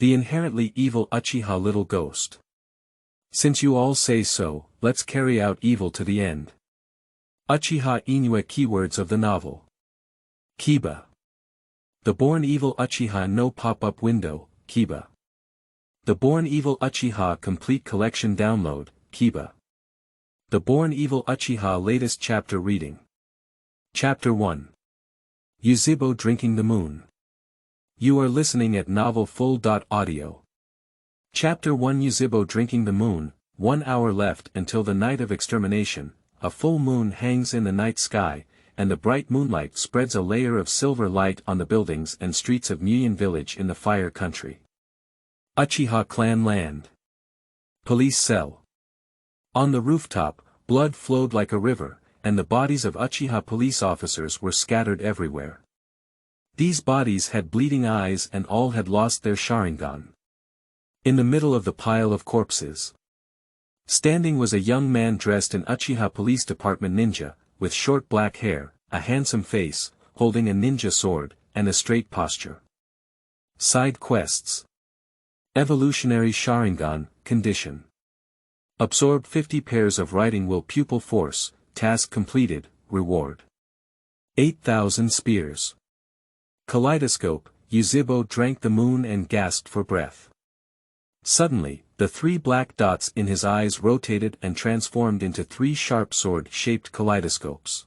The inherently evil Uchiha little ghost. Since you all say so, let's carry out evil to the end. Uchiha Yinyue keywords of the novel. Kiba. The Born Evil Uchiha no pop-up window, Kiba. The Born Evil Uchiha complete collection download, Kiba. The Born Evil Uchiha latest chapter reading. Chapter 1. Yuzhibo drinking the moon. You are listening at novelfull.audio. Chapter 1 Yuzhibo drinking the moon, 1 hour left until the night of extermination, a full moon hangs in the night sky, and the bright moonlight spreads a layer of silver light on the buildings and streets of Muyan village in the Fire Country. Uchiha clan land. Police cell. On the rooftop, blood flowed like a river, and the bodies of Uchiha police officers were scattered everywhere. These bodies had bleeding eyes and all had lost their Sharingan. In the middle of the pile of corpses, standing was a young man dressed in Uchiha Police Department ninja, with short black hair, a handsome face, holding a ninja sword, and a straight posture. Side quests. Evolutionary Sharingan, condition. Absorb 50 pairs of writing will pupil force, task completed, reward. 8,000 spears. Kaleidoscope, Yuzhibo drank the moon and gasped for breath. Suddenly, the 3 black dots in his eyes rotated and transformed into 3 sharp sword-shaped kaleidoscopes.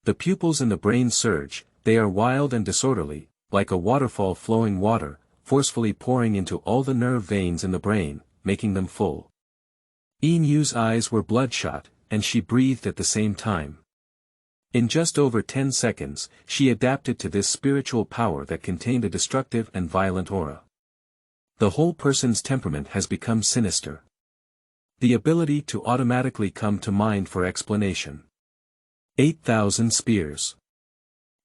The pupils in the brain surge, they are wild and disorderly, like a waterfall flowing water, forcefully pouring into all the nerve veins in the brain, making them full. Yinyue's eyes were bloodshot, and she breathed at the same time. In just over 10 seconds, she adapted to this spiritual power that contained a destructive and violent aura. The whole person's temperament has become sinister. The ability to automatically come to mind for explanation. 8,000 spears.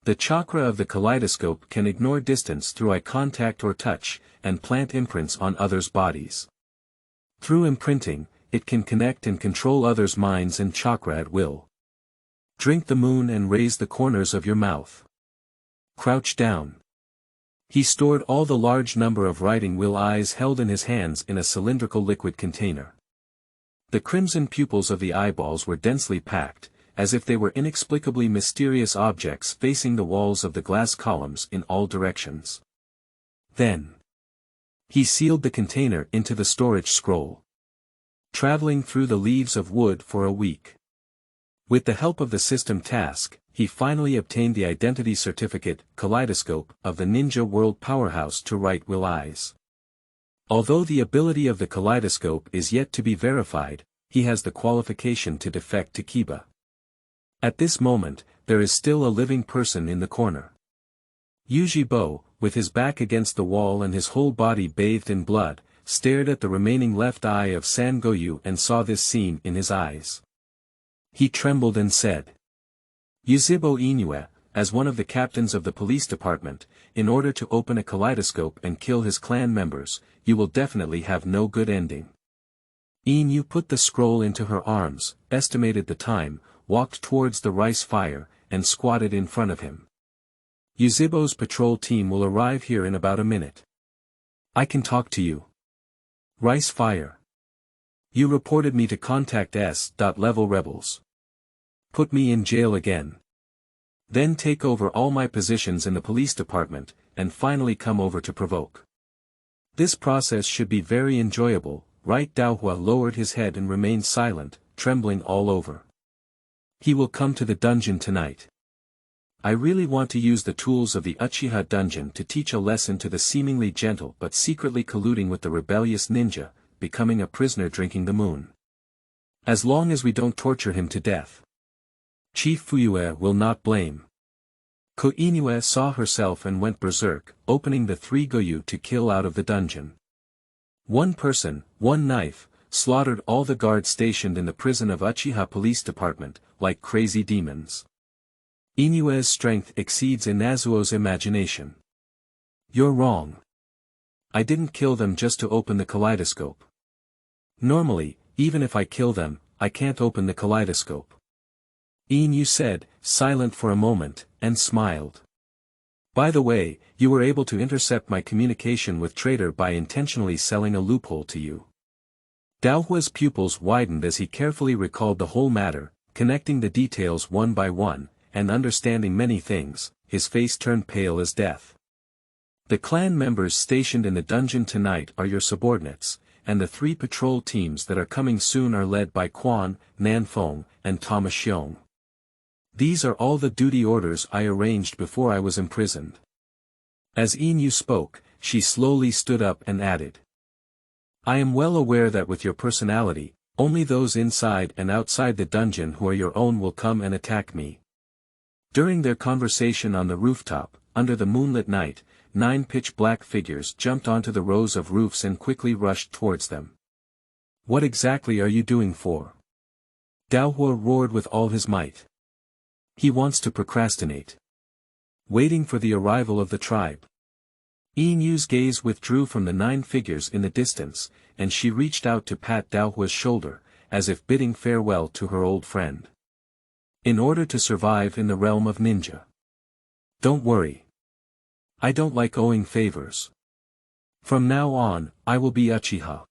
The chakra of the kaleidoscope can ignore distance through eye contact or touch, and plant imprints on others' bodies. Through imprinting, it can connect and control others' minds and chakra at will. Drink the moon and raise the corners of your mouth. Crouch down. He stored all the large number of writing will eyes held in his hands in a cylindrical liquid container. The crimson pupils of the eyeballs were densely packed, as if they were inexplicably mysterious objects facing the walls of the glass columns in all directions. Then he sealed the container into the storage scroll. Traveling through the leaves of wood for a week. With the help of the system task, he finally obtained the identity certificate, kaleidoscope, of the Ninja World Powerhouse to write will eyes. Although the ability of the kaleidoscope is yet to be verified, he has the qualification to defect to Kiba. At this moment, there is still a living person in the corner. Yuzhibo, with his back against the wall and his whole body bathed in blood, stared at the remaining left eye of Sangoyu and saw this scene in his eyes. He trembled and said, Yuzhibo Yinyue, as one of the captains of the police department, in order to open a kaleidoscope and kill his clan members, you will definitely have no good ending. Yinyue put the scroll into her arms, estimated the time, walked towards the rice fire, and squatted in front of him. Yuzhibo's patrol team will arrive here in about a minute. I can talk to you. Rice fire. You reported me to contact S.level rebels. Put me in jail again. Then take over all my positions in the police department, and finally come over to provoke. This process should be very enjoyable, right? Daohua lowered his head and remained silent, trembling all over. He will come to the dungeon tonight. I really want to use the tools of the Uchiha dungeon to teach a lesson to the seemingly gentle but secretly colluding with the rebellious ninja, becoming a prisoner drinking the moon. As long as we don't torture him to death. Chief Fuyue will not blame. Ko Inoue saw herself and went berserk, opening the 3 Goyu to kill out of the dungeon. One person, one knife, slaughtered all the guards stationed in the prison of Uchiha Police Department, like crazy demons. Inoue's strength exceeds Inazuo's imagination. You're wrong. I didn't kill them just to open the kaleidoscope. Normally, even if I kill them, I can't open the kaleidoscope. Yinyue said, silent for a moment, and smiled. By the way, you were able to intercept my communication with Traitor by intentionally selling a loophole to you. Daohua's pupils widened as he carefully recalled the whole matter, connecting the details one by one, and understanding many things. His face turned pale as death. The clan members stationed in the dungeon tonight are your subordinates, and the 3 patrol teams that are coming soon are led by Quan, Nanfeng, and Thomas Xiong. These are all the duty orders I arranged before I was imprisoned. As Yinyue spoke, she slowly stood up and added. I am well aware that with your personality, only those inside and outside the dungeon who are your own will come and attack me. During their conversation on the rooftop, under the moonlit night, 9 pitch-black figures jumped onto the rows of roofs and quickly rushed towards them. What exactly are you doing for? Daohua roared with all his might. He wants to procrastinate. Waiting for the arrival of the tribe. Yinyue's gaze withdrew from the 9 figures in the distance, and she reached out to pat Daohua's shoulder, as if bidding farewell to her old friend. In order to survive in the realm of ninja. Don't worry. I don't like owing favors. From now on, I will be Uchiha.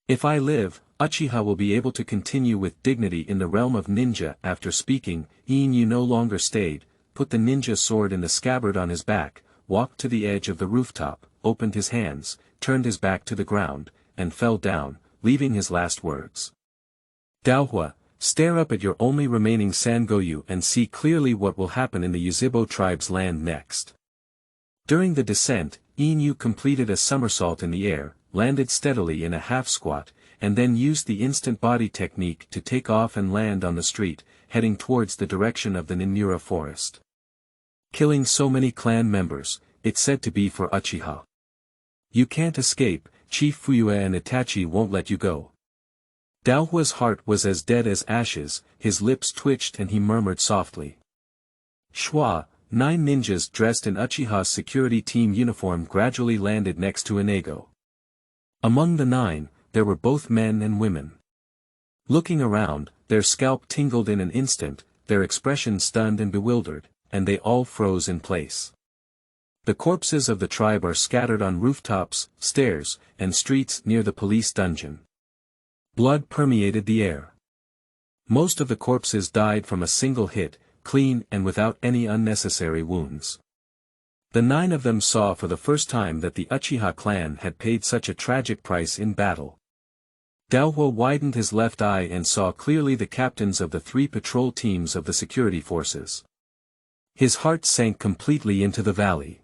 If I live, Uchiha will be able to continue with dignity in the realm of ninja. After speaking, Yinyue no longer stayed, put the ninja sword in the scabbard on his back, walked to the edge of the rooftop, opened his hands, turned his back to the ground, and fell down, leaving his last words. Daohua, stare up at your only remaining Sangoyu and see clearly what will happen in the Yuzhibo tribe's land next. During the descent, Yinyue completed a somersault in the air, landed steadily in a half-squat, and then used the instant body technique to take off and land on the street, heading towards the direction of the Ninmura forest. Killing so many clan members, it's said to be for Uchiha. You can't escape, Chief Fuyue and Itachi won't let you go. Daohua's heart was as dead as ashes, his lips twitched and he murmured softly. Schwa, 9 ninjas dressed in Uchiha's security team uniform gradually landed next to Inigo. Among the 9, there were both men and women. Looking around, their scalp tingled in an instant, their expression stunned and bewildered, and they all froze in place. The corpses of the tribe are scattered on rooftops, stairs, and streets near the police dungeon. Blood permeated the air. Most of the corpses died from a single hit, clean and without any unnecessary wounds. The 9 of them saw for the first time that the Uchiha clan had paid such a tragic price in battle. Daohua widened his left eye and saw clearly the captains of the 3 patrol teams of the security forces. His heart sank completely into the valley.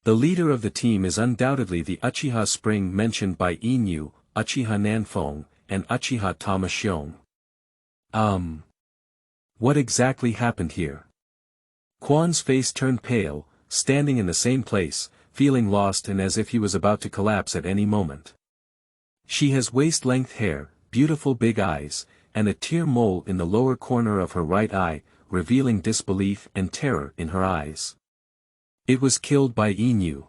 The leader of the team is undoubtedly the Uchiha Spring mentioned by Yinyue, Uchiha Nanfeng, and Uchiha Thomas Xiong. What exactly happened here? Quan's face turned pale, standing in the same place, feeling lost and as if he was about to collapse at any moment. She has waist-length hair, beautiful big eyes, and a tear mole in the lower corner of her right eye, revealing disbelief and terror in her eyes. It was killed by Yinyue.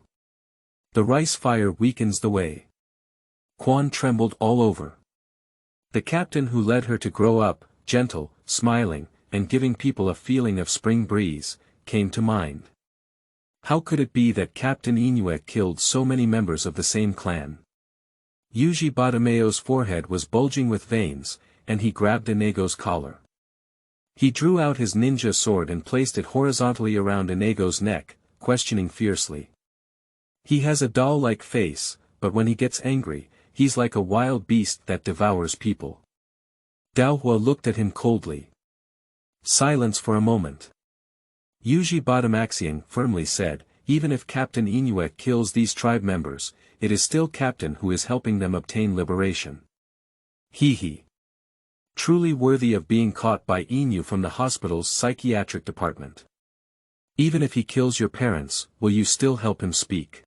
The rice fire weakens the way. Quan trembled all over. The captain who led her to grow up, gentle, smiling, and giving people a feeling of spring breeze, came to mind. How could it be that Captain Yinyue killed so many members of the same clan? Yuzhibo's forehead was bulging with veins, and he grabbed Inigo's collar. He drew out his ninja sword and placed it horizontally around Inigo's neck, questioning fiercely. He has a doll-like face, but when he gets angry, he's like a wild beast that devours people. Daohua looked at him coldly. Silence for a moment. Yuzhibo firmly said, even if Captain Yinyue kills these tribe members, it is still Captain who is helping them obtain liberation. He. Truly worthy of being caught by Yinyue from the hospital's psychiatric department. Even if he kills your parents, will you still help him speak?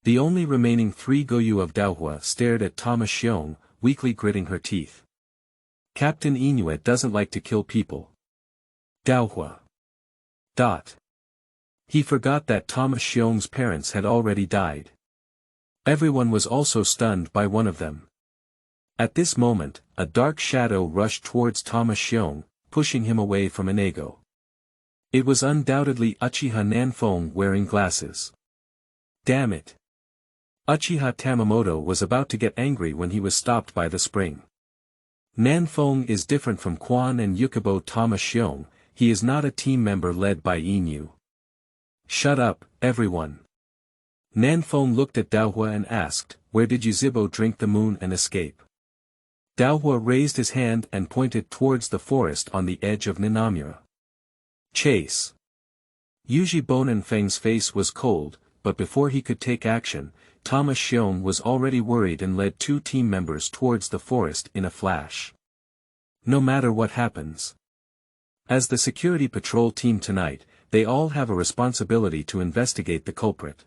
The only remaining 3 Goyu of Daohua stared at Thomas Xiong, weakly gritting her teeth. Captain Yinyue doesn't like to kill people. Daohua. He forgot that Thomas Xiong's parents had already died. Everyone was also stunned by one of them. At this moment, a dark shadow rushed towards Thomas Xiong, pushing him away from Inigo. It was undoubtedly Uchiha Nanfong wearing glasses. Damn it. Uchiha Tamamoto was about to get angry when he was stopped by the spring. Nanfong is different from Tuan and Yuzhibo Tamashiong, he is not a team member led by Yinyue. Shut up, everyone. Nanfong looked at Daohua and asked, where did Yuzhibo drink the moon and escape? Daohua raised his hand and pointed towards the forest on the edge of Nanamura. Chase. Yuzhibo Nanfeng's face was cold, but before he could take action, Thomas Xiong was already worried and led 2 team members towards the forest in a flash. No matter what happens. As the security patrol team tonight, they all have a responsibility to investigate the culprit.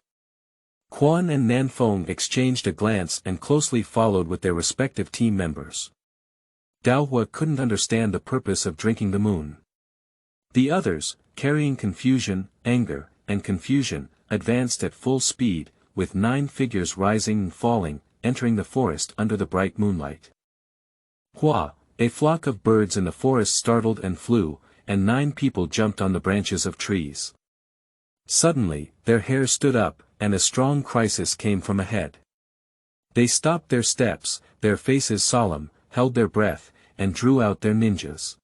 Quan and Nanfong exchanged a glance and closely followed with their respective team members. Daohua couldn't understand the purpose of drinking the moon. The others, carrying confusion, anger, and confusion, advanced at full speed, with 9 figures rising and falling, entering the forest under the bright moonlight. Hua, a flock of birds in the forest startled and flew, and 9 people jumped on the branches of trees. Suddenly, their hair stood up, and a strong crisis came from ahead. They stopped their steps, their faces solemn, held their breath, and drew out their ninjas.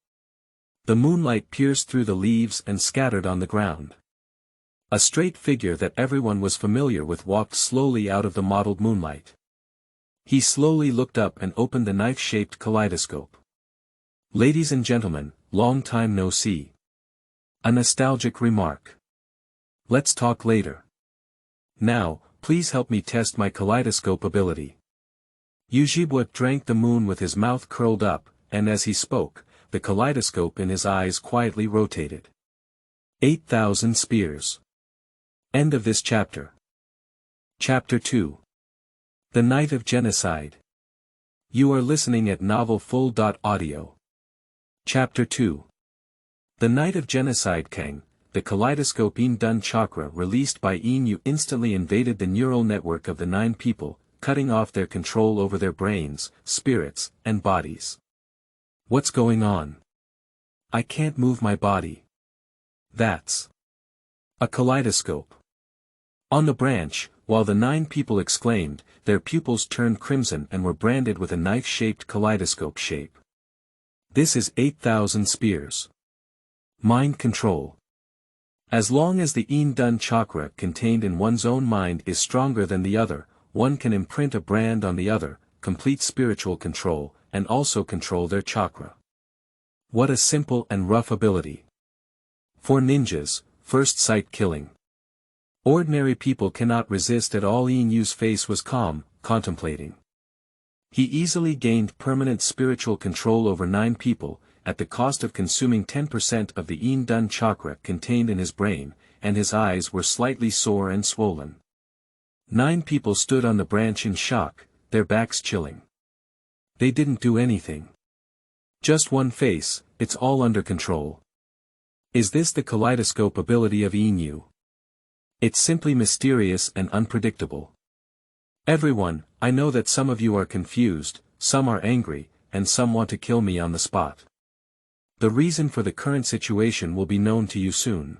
The moonlight pierced through the leaves and scattered on the ground. A straight figure that everyone was familiar with walked slowly out of the mottled moonlight. He slowly looked up and opened the knife-shaped kaleidoscope. Ladies and gentlemen, long time no see. A nostalgic remark. Let's talk later. Now, please help me test my kaleidoscope ability. Yuzhibo drank the moon with his mouth curled up, and as he spoke, the kaleidoscope in his eyes quietly rotated. 8,000 spears. End of this chapter. Chapter 2. The Night of Genocide. You are listening at novelfull.audio. Chapter 2. The Night of Genocide. Kang, the kaleidoscope Yin-Dun chakra released by Yinyue instantly invaded the neural network of the 9 people, cutting off their control over their brains, spirits, and bodies. What's going on? I can't move my body. That's a kaleidoscope. On the branch, while the 9 people exclaimed, their pupils turned crimson and were branded with a knife-shaped kaleidoscope shape. This is 8,000 spears. Mind control. As long as the Yin-Dun chakra contained in one's own mind is stronger than the other, one can imprint a brand on the other, complete spiritual control, and also control their chakra. What a simple and rough ability. For ninjas, first sight killing. Ordinary people cannot resist at all. Yinyue's face was calm, contemplating. He easily gained permanent spiritual control over 9 people, at the cost of consuming 10% of the Yin-Dun chakra contained in his brain, and his eyes were slightly sore and swollen. 9 people stood on the branch in shock, their backs chilling. They didn't do anything. Just one face, it's all under control. Is this the kaleidoscope ability of Yinyue? It's simply mysterious and unpredictable. Everyone, I know that some of you are confused, some are angry, and some want to kill me on the spot. The reason for the current situation will be known to you soon.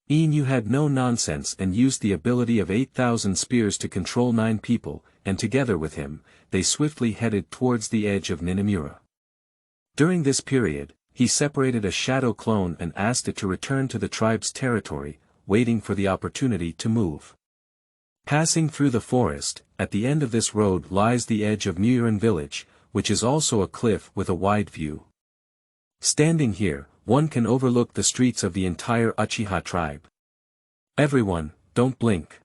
Yinyue had no nonsense and used the ability of 8,000 spears to control 9 people, and together with him, they swiftly headed towards the edge of Nanamura. During this period, he separated a shadow clone and asked it to return to the tribe's territory, waiting for the opportunity to move. Passing through the forest, at the end of this road lies the edge of Muiran village, which is also a cliff with a wide view. Standing here, one can overlook the streets of the entire Uchiha tribe. Everyone, don't blink.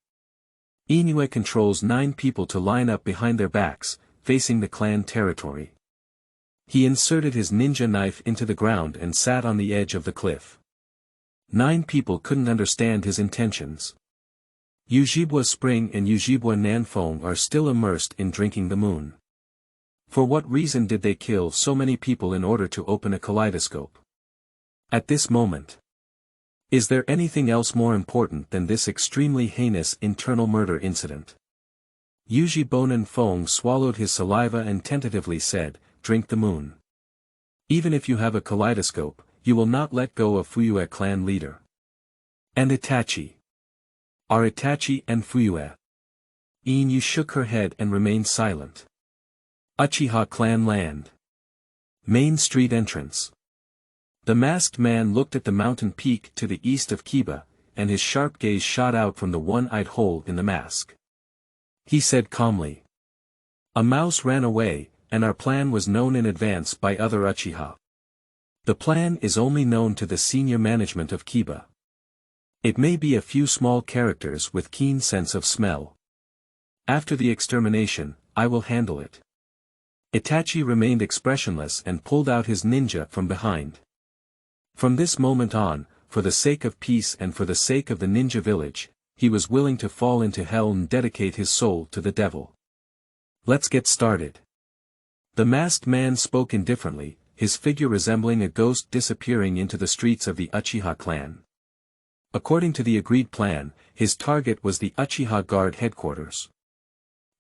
Yinyue controls 9 people to line up behind their backs, facing the clan territory. He inserted his ninja knife into the ground and sat on the edge of the cliff. 9 people couldn't understand his intentions. Yuzhibo Spring and Yuzhibo Nanfong are still immersed in drinking the moon. For what reason did they kill so many people in order to open a kaleidoscope? At this moment. Is there anything else more important than this extremely heinous internal murder incident? Yuzhibo Nanfong swallowed his saliva and tentatively said, "Drink the moon. Even if you have a kaleidoscope, you will not let go of Fuyue clan leader. And Itachi. Are Itachi and Fuyue? Yinyue shook her head and remained silent. Uchiha clan land. Main street entrance. The masked man looked at the mountain peak to the east of Kiba, and his sharp gaze shot out from the one-eyed hole in the mask. He said calmly. A mouse ran away, and our plan was known in advance by other Uchiha. The plan is only known to the senior management of Kiba. It may be a few small characters with keen sense of smell. After the extermination, I will handle it. Itachi remained expressionless and pulled out his ninja from behind. From this moment on, for the sake of peace and for the sake of the ninja village, he was willing to fall into hell and dedicate his soul to the devil. Let's get started. The masked man spoke indifferently, his figure resembling a ghost disappearing into the streets of the Uchiha clan. According to the agreed plan, his target was the Uchiha Guard headquarters.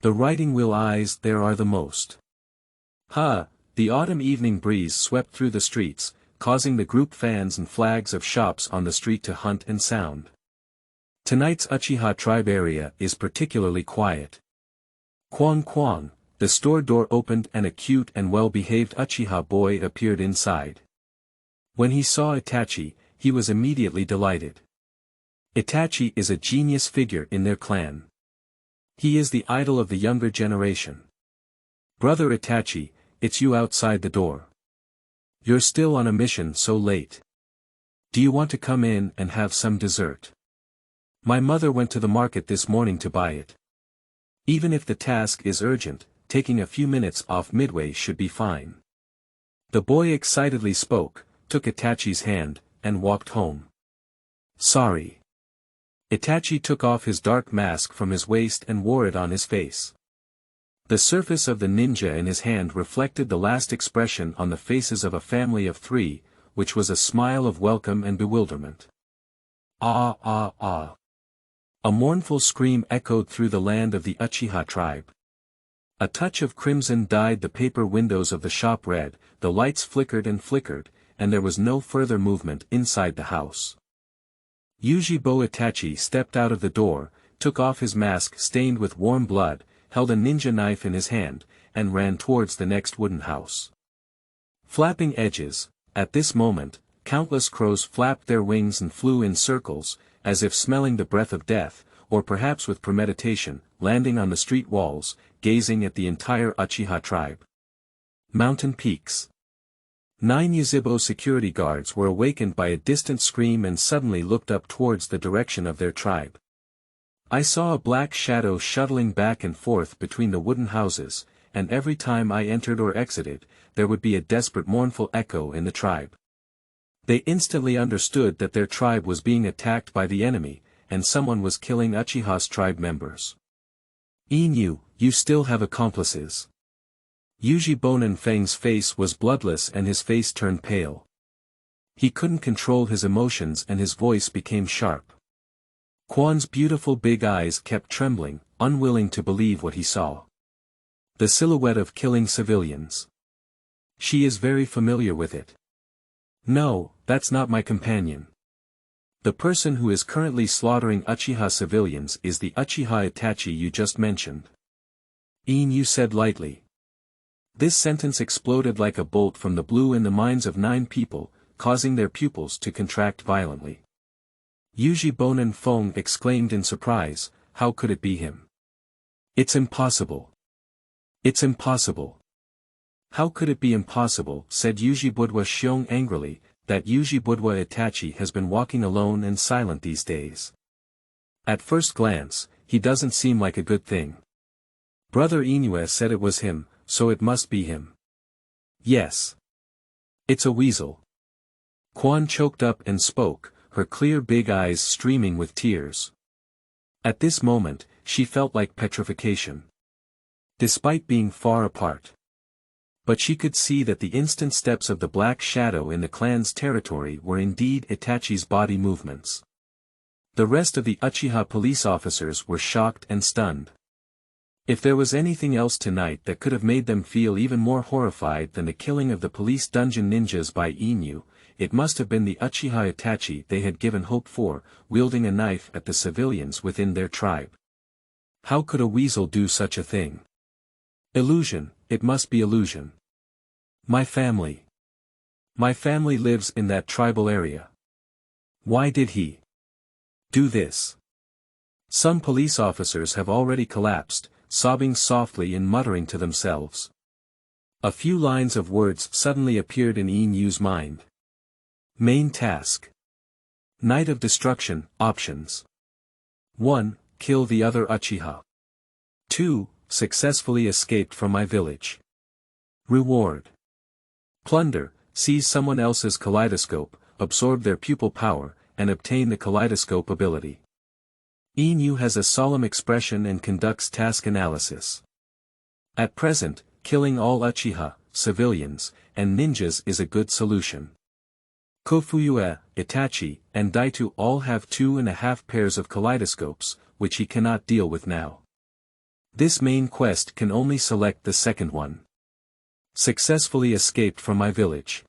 The riding wheel eyes there are the most. The autumn evening breeze swept through the streets, causing the group fans and flags of shops on the street to hunt and sound. Tonight's Uchiha tribe area is particularly quiet. Kwang Kwang, the store door opened and a cute and well-behaved Uchiha boy appeared inside. When he saw Itachi, he was immediately delighted. Itachi is a genius figure in their clan. He is the idol of the younger generation. Brother Itachi, it's you outside the door. You're still on a mission so late. Do you want to come in and have some dessert? My mother went to the market this morning to buy it. Even if the task is urgent, taking a few minutes off midway should be fine. The boy excitedly spoke, took Itachi's hand, and walked home. Sorry. Itachi took off his dark mask from his waist and wore it on his face. The surface of the ninja in his hand reflected the last expression on the faces of a family of three, which was a smile of welcome and bewilderment. Ah ah ah. A mournful scream echoed through the land of the Uchiha tribe. A touch of crimson dyed the paper windows of the shop red, the lights flickered, and there was no further movement inside the house. Yuzhibo Itachi stepped out of the door, took off his mask stained with warm blood, held a ninja knife in his hand, and ran towards the next wooden house. Flapping edges, at this moment, countless crows flapped their wings and flew in circles, as if smelling the breath of death, or perhaps with premeditation, landing on the street walls, gazing at the entire Uchiha tribe. Mountain peaks. 9 Yuzhibo security guards were awakened by a distant scream and suddenly looked up towards the direction of their tribe. I saw a black shadow shuttling back and forth between the wooden houses, and every time I entered or exited, there would be a desperate mournful echo in the tribe. They instantly understood that their tribe was being attacked by the enemy, and someone was killing Uchiha's tribe members. Yinyue, you still have accomplices. Yuzhibo Feng's face was bloodless and his face turned pale. He couldn't control his emotions and his voice became sharp. Quan's beautiful big eyes kept trembling, unwilling to believe what he saw. The silhouette of killing civilians. She is very familiar with it. No, that's not my companion. The person who is currently slaughtering Uchiha civilians is the Uchiha Itachi you just mentioned. Yinyue said lightly. This sentence exploded like a bolt from the blue in the minds of 9 people, causing their pupils to contract violently. Yuzhibo Feng exclaimed in surprise, how could it be him? It's impossible. It's impossible. How could it be impossible, said Yuzhibodwa Xiong angrily, that Yuzhibodwa Itachi has been walking alone and silent these days. At first glance, he doesn't seem like a good thing. Brother Yinyue said it was him, so it must be him. Yes. It's a weasel. Quan choked up and spoke, her clear big eyes streaming with tears. At this moment, she felt like petrification. Despite being far apart. But she could see that the instant steps of the black shadow in the clan's territory were indeed Itachi's body movements. The rest of the Uchiha police officers were shocked and stunned. If there was anything else tonight that could have made them feel even more horrified than the killing of the police dungeon ninjas by Yinyue, it must have been the Uchiha Itachi they had given hope for, wielding a knife at the civilians within their tribe. How could a weasel do such a thing? Illusion, it must be illusion. My family. My family lives in that tribal area. Why did he do this? Some police officers have already collapsed, sobbing softly and muttering to themselves. A few lines of words suddenly appeared in Yinyue's mind. Main task. Night of Destruction, options. 1. Kill the other Uchiha. 2. Successfully escaped from my village. Reward. Plunder, seize someone else's kaleidoscope, absorb their pupil power, and obtain the kaleidoscope ability. Yinyue has a solemn expression and conducts task analysis. At present, killing all Uchiha, civilians, and ninjas is a good solution. Kofuyue, Itachi, and Daitu all have 2.5 pairs of kaleidoscopes, which he cannot deal with now. This main quest can only select the second one. Successfully escaped from my village.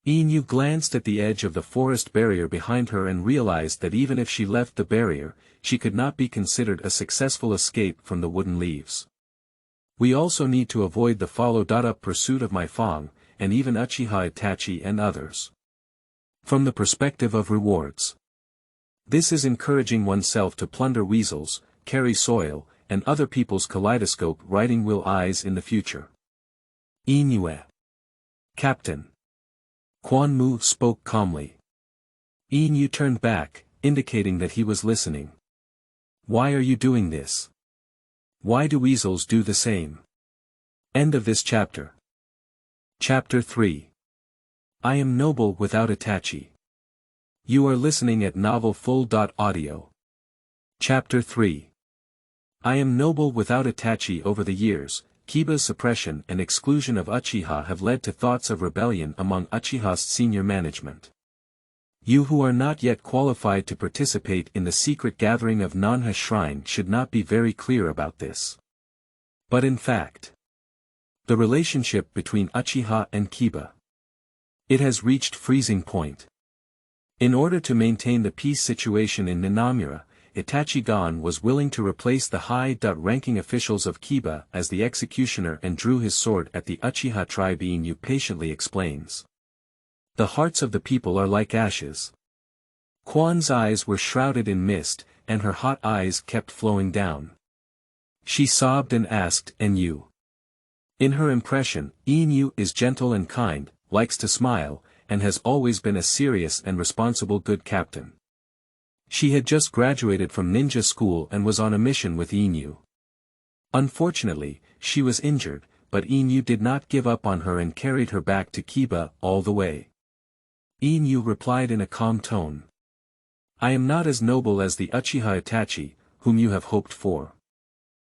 Yinyue glanced at the edge of the forest barrier behind her and realized that even if she left the barrier, she could not be considered a successful escape from the wooden leaves. We also need to avoid the follow-up pursuit of my Fang, and even Uchiha Itachi and others. From the perspective of rewards. This is encouraging oneself to plunder weasels, carry soil, and other people's kaleidoscope riding wheel eyes in the future. Yinyue. Captain. Quan Mu spoke calmly. Yinyue turned back, indicating that he was listening. Why are you doing this? Why do weasels do the same? End of this chapter. Chapter 3. I am noble without Itachi. You are listening at novelfull.audio. Chapter 3. I am noble without Itachi. Over the years, Kiba's suppression and exclusion of Uchiha have led to thoughts of rebellion among Uchiha's senior management. You who are not yet qualified to participate in the secret gathering of Nanha Shrine should not be very clear about this. But in fact, the relationship between Uchiha and Kiba. It has reached freezing point. In order to maintain the peace situation in Nanamura, Itachi Gon was willing to replace the high-ranking officials of Kiba as the executioner and drew his sword at the Uchiha tribe. Yinyue patiently explains. The hearts of the people are like ashes. Quan's eyes were shrouded in mist, and her hot eyes kept flowing down. She sobbed and asked, "And you?" In her impression, Yinyue is gentle and kind, likes to smile, and has always been a serious and responsible good captain. She had just graduated from ninja school and was on a mission with Yinyue. Unfortunately, she was injured, but Yinyue did not give up on her and carried her back to Kiba all the way. Yinyue replied in a calm tone. I am not as noble as the Uchiha Itachi, whom you have hoped for.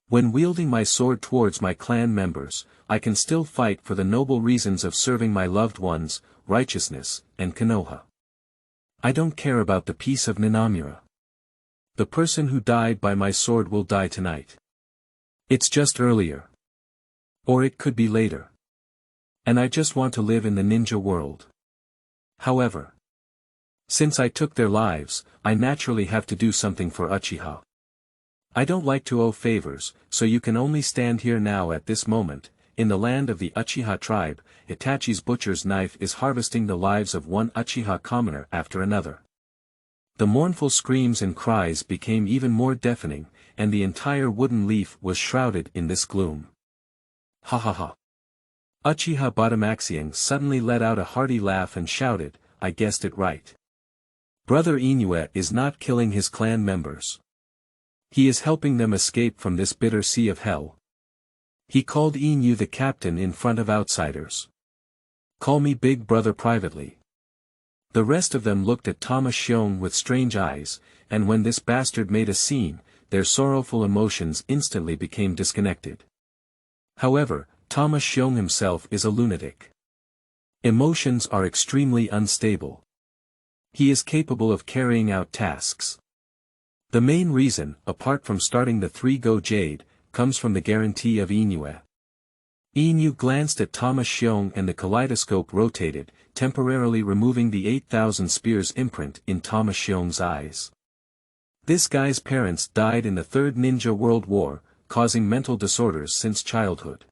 When wielding my sword towards my clan members, I can still fight for the noble reasons of serving my loved ones, righteousness, and Konoha. I don't care about the peace of Nanamura. The person who died by my sword will die tonight. It's just earlier. Or it could be later. And I just want to live in the ninja world. However, since I took their lives, I naturally have to do something for Uchiha. I don't like to owe favors, so you can only stand here now at this moment. In the land of the Uchiha tribe, Itachi's butcher's knife is harvesting the lives of one Uchiha commoner after another. The mournful screams and cries became even more deafening, and the entire wooden leaf was shrouded in this gloom. Ha ha ha. Uchiha Batamaxiang suddenly let out a hearty laugh and shouted, I guessed it right. Brother Yinyue is not killing his clan members. He is helping them escape from this bitter sea of hell. He called Yinyue the captain in front of outsiders. Call me big brother privately. The rest of them looked at Thomas Xiong with strange eyes, and when this bastard made a scene, their sorrowful emotions instantly became disconnected. However, Thomas Xiong himself is a lunatic. Emotions are extremely unstable. He is capable of carrying out tasks. The main reason, apart from starting the 3-Go Jade, comes from the guarantee of Yinyue. Yinyue glanced at Thomas Xiong and the kaleidoscope rotated, temporarily removing the 8,000 spears imprint in Thomas Xiong's eyes. This guy's parents died in the Third Ninja World War, causing mental disorders since childhood.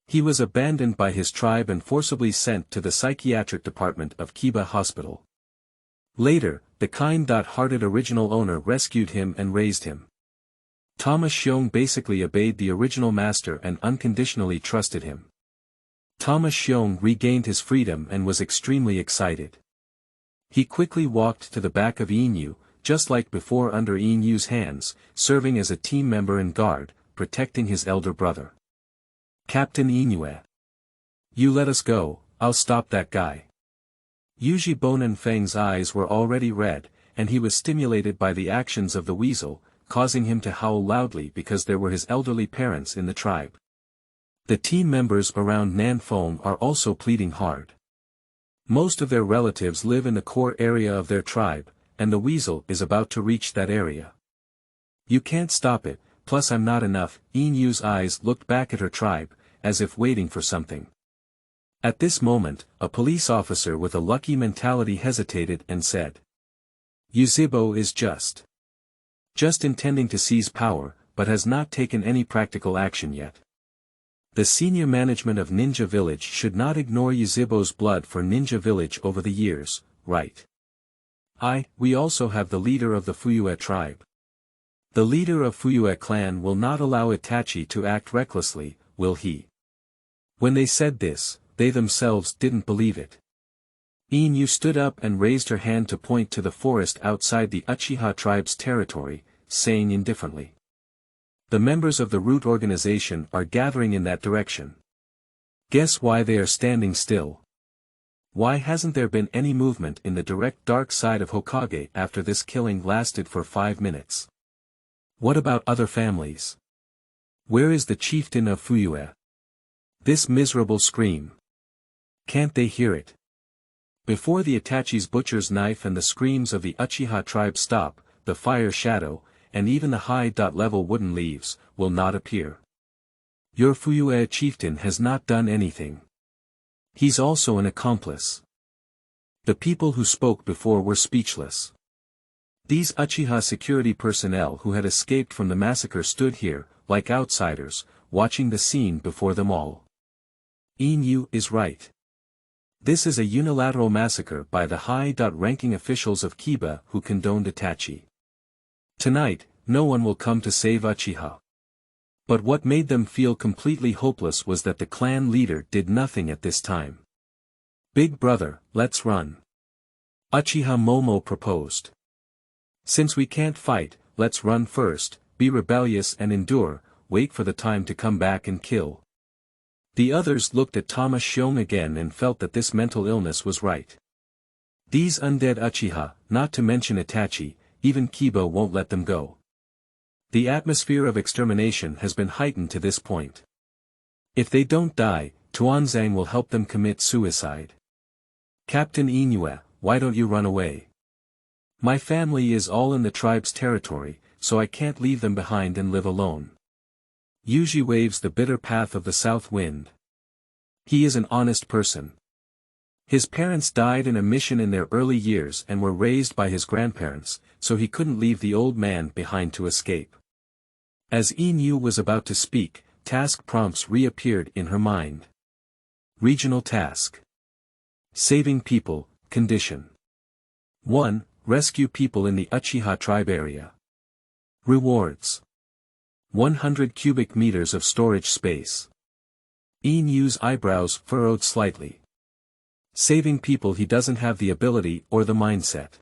He was abandoned by his tribe and forcibly sent to the psychiatric department of Kiba Hospital. Later, the kind-hearted original owner rescued him and raised him. Thomas Xiong basically obeyed the original master and unconditionally trusted him. Thomas Xiong regained his freedom and was extremely excited. He quickly walked to the back of Yinyue, just like before under Yinyue's hands, serving as a team member and guard, protecting his elder brother. Captain Yinyue. You let us go, I'll stop that guy. Yuzhibo Nanfeng's eyes were already red, and he was stimulated by the actions of the weasel, causing him to howl loudly because there were his elderly parents in the tribe. The team members around Nanfeng are also pleading hard. Most of their relatives live in the core area of their tribe, and the weasel is about to reach that area. You can't stop it, plus I'm not enough. Yinyue's eyes looked back at her tribe, as if waiting for something. At this moment, a police officer with a lucky mentality hesitated and said. Yuzhibo is just intending to seize power, but has not taken any practical action yet. The senior management of Ninja Village should not ignore Yuzhibo's blood for Ninja Village over the years, right? We also have the leader of the Fuyue tribe. The leader of Fuyue clan will not allow Itachi to act recklessly, will he? When they said this, they themselves didn't believe it. Yinyue stood up and raised her hand to point to the forest outside the Uchiha tribe's territory, saying indifferently. The members of the root organization are gathering in that direction. Guess why they are standing still? Why hasn't there been any movement in the direct dark side of Hokage after this killing lasted for 5 minutes? What about other families? Where is the chieftain of Fuyue? This miserable scream. Can't they hear it? Before the Itachi's butcher's knife and the screams of the Uchiha tribe stop, the fire shadow, and even the high-level wooden leaves, will not appear. Your Fuyue chieftain has not done anything. He's also an accomplice. The people who spoke before were speechless. These Uchiha security personnel who had escaped from the massacre stood here, like outsiders, watching the scene before them all. Yinyue is right. This is a unilateral massacre by the high-ranking officials of Kiba who condoned Itachi. Tonight, no one will come to save Uchiha. But what made them feel completely hopeless was that the clan leader did nothing at this time. Big brother, let's run. Uchiha Momo proposed. Since we can't fight, let's run first, be rebellious and endure, wait for the time to come back and kill. The others looked at Thomas Xiong again and felt that this mental illness was right. These undead Uchiha, not to mention Itachi, even Kiba won't let them go. The atmosphere of extermination has been heightened to this point. If they don't die, Tuan Zang will help them commit suicide. Captain Yinyue, why don't you run away? My family is all in the tribe's territory, so I can't leave them behind and live alone. Yuji waves the bitter path of the south wind. He is an honest person. His parents died in a mission in their early years and were raised by his grandparents, so he couldn't leave the old man behind to escape. As Yinyue was about to speak, task prompts reappeared in her mind. Regional task. Saving people, condition. 1. Rescue people in the Uchiha tribe area. Rewards. 100 cubic meters of storage space. Yinyue's eyebrows furrowed slightly. Saving people, he doesn't have the ability or the mindset.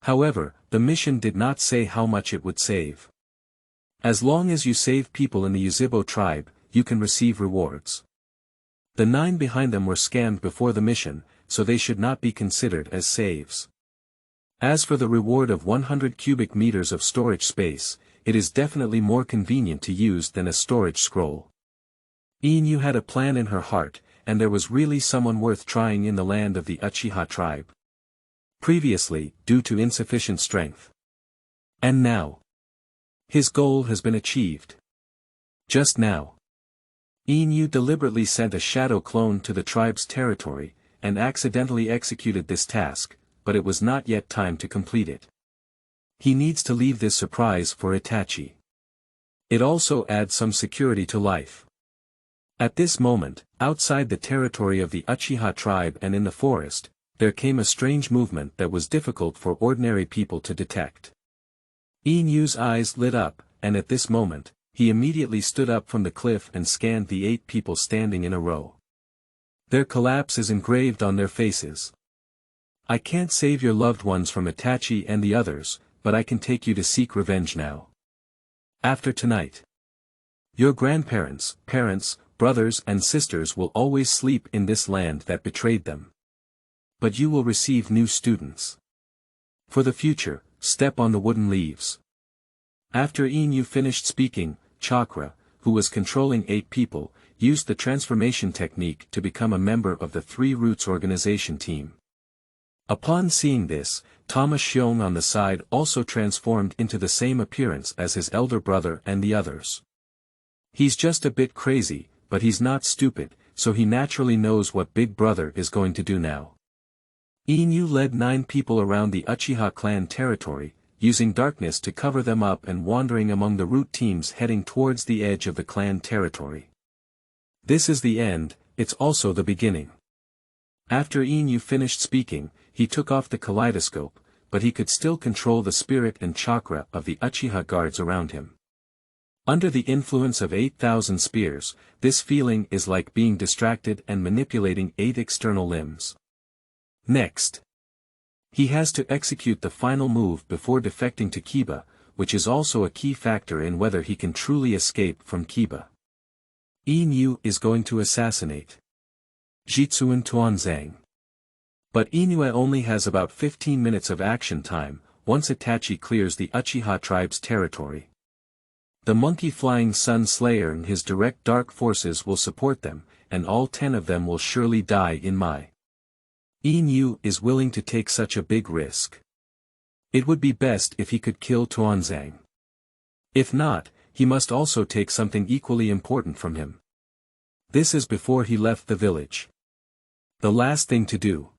However, the mission did not say how much it would save. As long as you save people in the Yuzhibo tribe, you can receive rewards. The 9 behind them were scanned before the mission, so they should not be considered as saves. As for the reward of 100 cubic meters of storage space, it is definitely more convenient to use than a storage scroll. Yinyue had a plan in her heart, and there was really someone worth trying in the land of the Uchiha tribe. Previously, due to insufficient strength. And now. His goal has been achieved. Just now. Yinyue deliberately sent a shadow clone to the tribe's territory, and accidentally executed this task, but it was not yet time to complete it. He needs to leave this surprise for Itachi. It also adds some security to life. At this moment, outside the territory of the Uchiha tribe and in the forest, there came a strange movement that was difficult for ordinary people to detect. Yinyue's eyes lit up, and at this moment, he immediately stood up from the cliff and scanned the 8 people standing in a row. Their collapse is engraved on their faces. I can't save your loved ones from Itachi and the others, but I can take you to seek revenge now. After tonight. Your grandparents, parents, brothers and sisters will always sleep in this land that betrayed them. But you will receive new students. For the future, step on the wooden leaves. After Yinyue finished speaking, Chakra, who was controlling 8 people, used the transformation technique to become a member of the 3 Roots organization team. Upon seeing this, Thomas Xiong on the side also transformed into the same appearance as his elder brother and the others. He's just a bit crazy, but he's not stupid, so he naturally knows what Big Brother is going to do now. Yinyue led 9 people around the Uchiha clan territory, using darkness to cover them up and wandering among the root teams heading towards the edge of the clan territory. This is the end, it's also the beginning. After Yinyue finished speaking, he took off the kaleidoscope, but he could still control the spirit and chakra of the Uchiha guards around him. Under the influence of 8,000 spears, this feeling is like being distracted and manipulating 8 external limbs. Next. He has to execute the final move before defecting to Kiba, which is also a key factor in whether he can truly escape from Kiba. Yinyue is going to assassinate Jitsuan Tuan Zang. But Yinyue only has about 15 minutes of action time, once Itachi clears the Uchiha tribe's territory. The monkey-flying Sun Slayer and his direct dark forces will support them, and all 10 of them will surely die in my. Yinyue is willing to take such a big risk. It would be best if he could kill Tuan Zang. If not, he must also take something equally important from him. This is before he left the village. The last thing to do.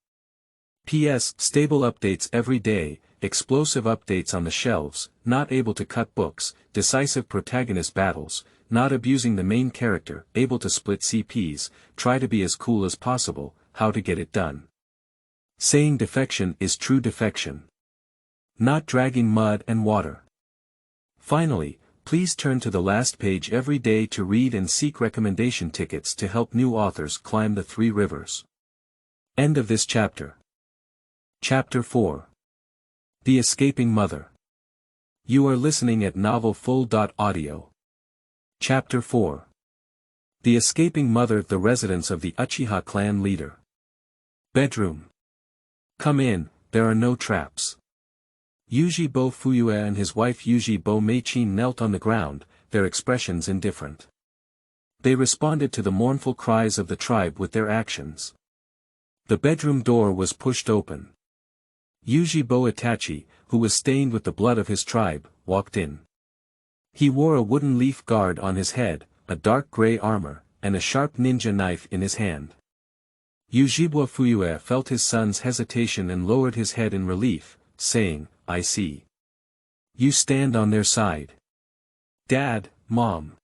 P.S. Stable updates every day, explosive updates on the shelves, not able to cut books, decisive protagonist battles, not abusing the main character, able to split CPs, try to be as cool as possible, how to get it done. Saying defection is true defection. Not dragging mud and water. Finally, please turn to the last page every day to read and seek recommendation tickets to help new authors climb the 3 rivers. End of this chapter. Chapter 4. The Escaping Mother. You are listening at novelfull.audio. Chapter 4. The Escaping Mother. The residence of the Uchiha clan leader. Bedroom. Come in, there are no traps. Yuzhibo Fuyue and his wife Yuzhibo Meichin knelt on the ground, their expressions indifferent. They responded to the mournful cries of the tribe with their actions. The bedroom door was pushed open. Yuzhibo Itachi, who was stained with the blood of his tribe, walked in. He wore a wooden leaf guard on his head, a dark gray armor, and a sharp ninja knife in his hand. Yuzhibo Fuyue felt his son's hesitation and lowered his head in relief, saying, I see. You stand on their side. Dad, Mom.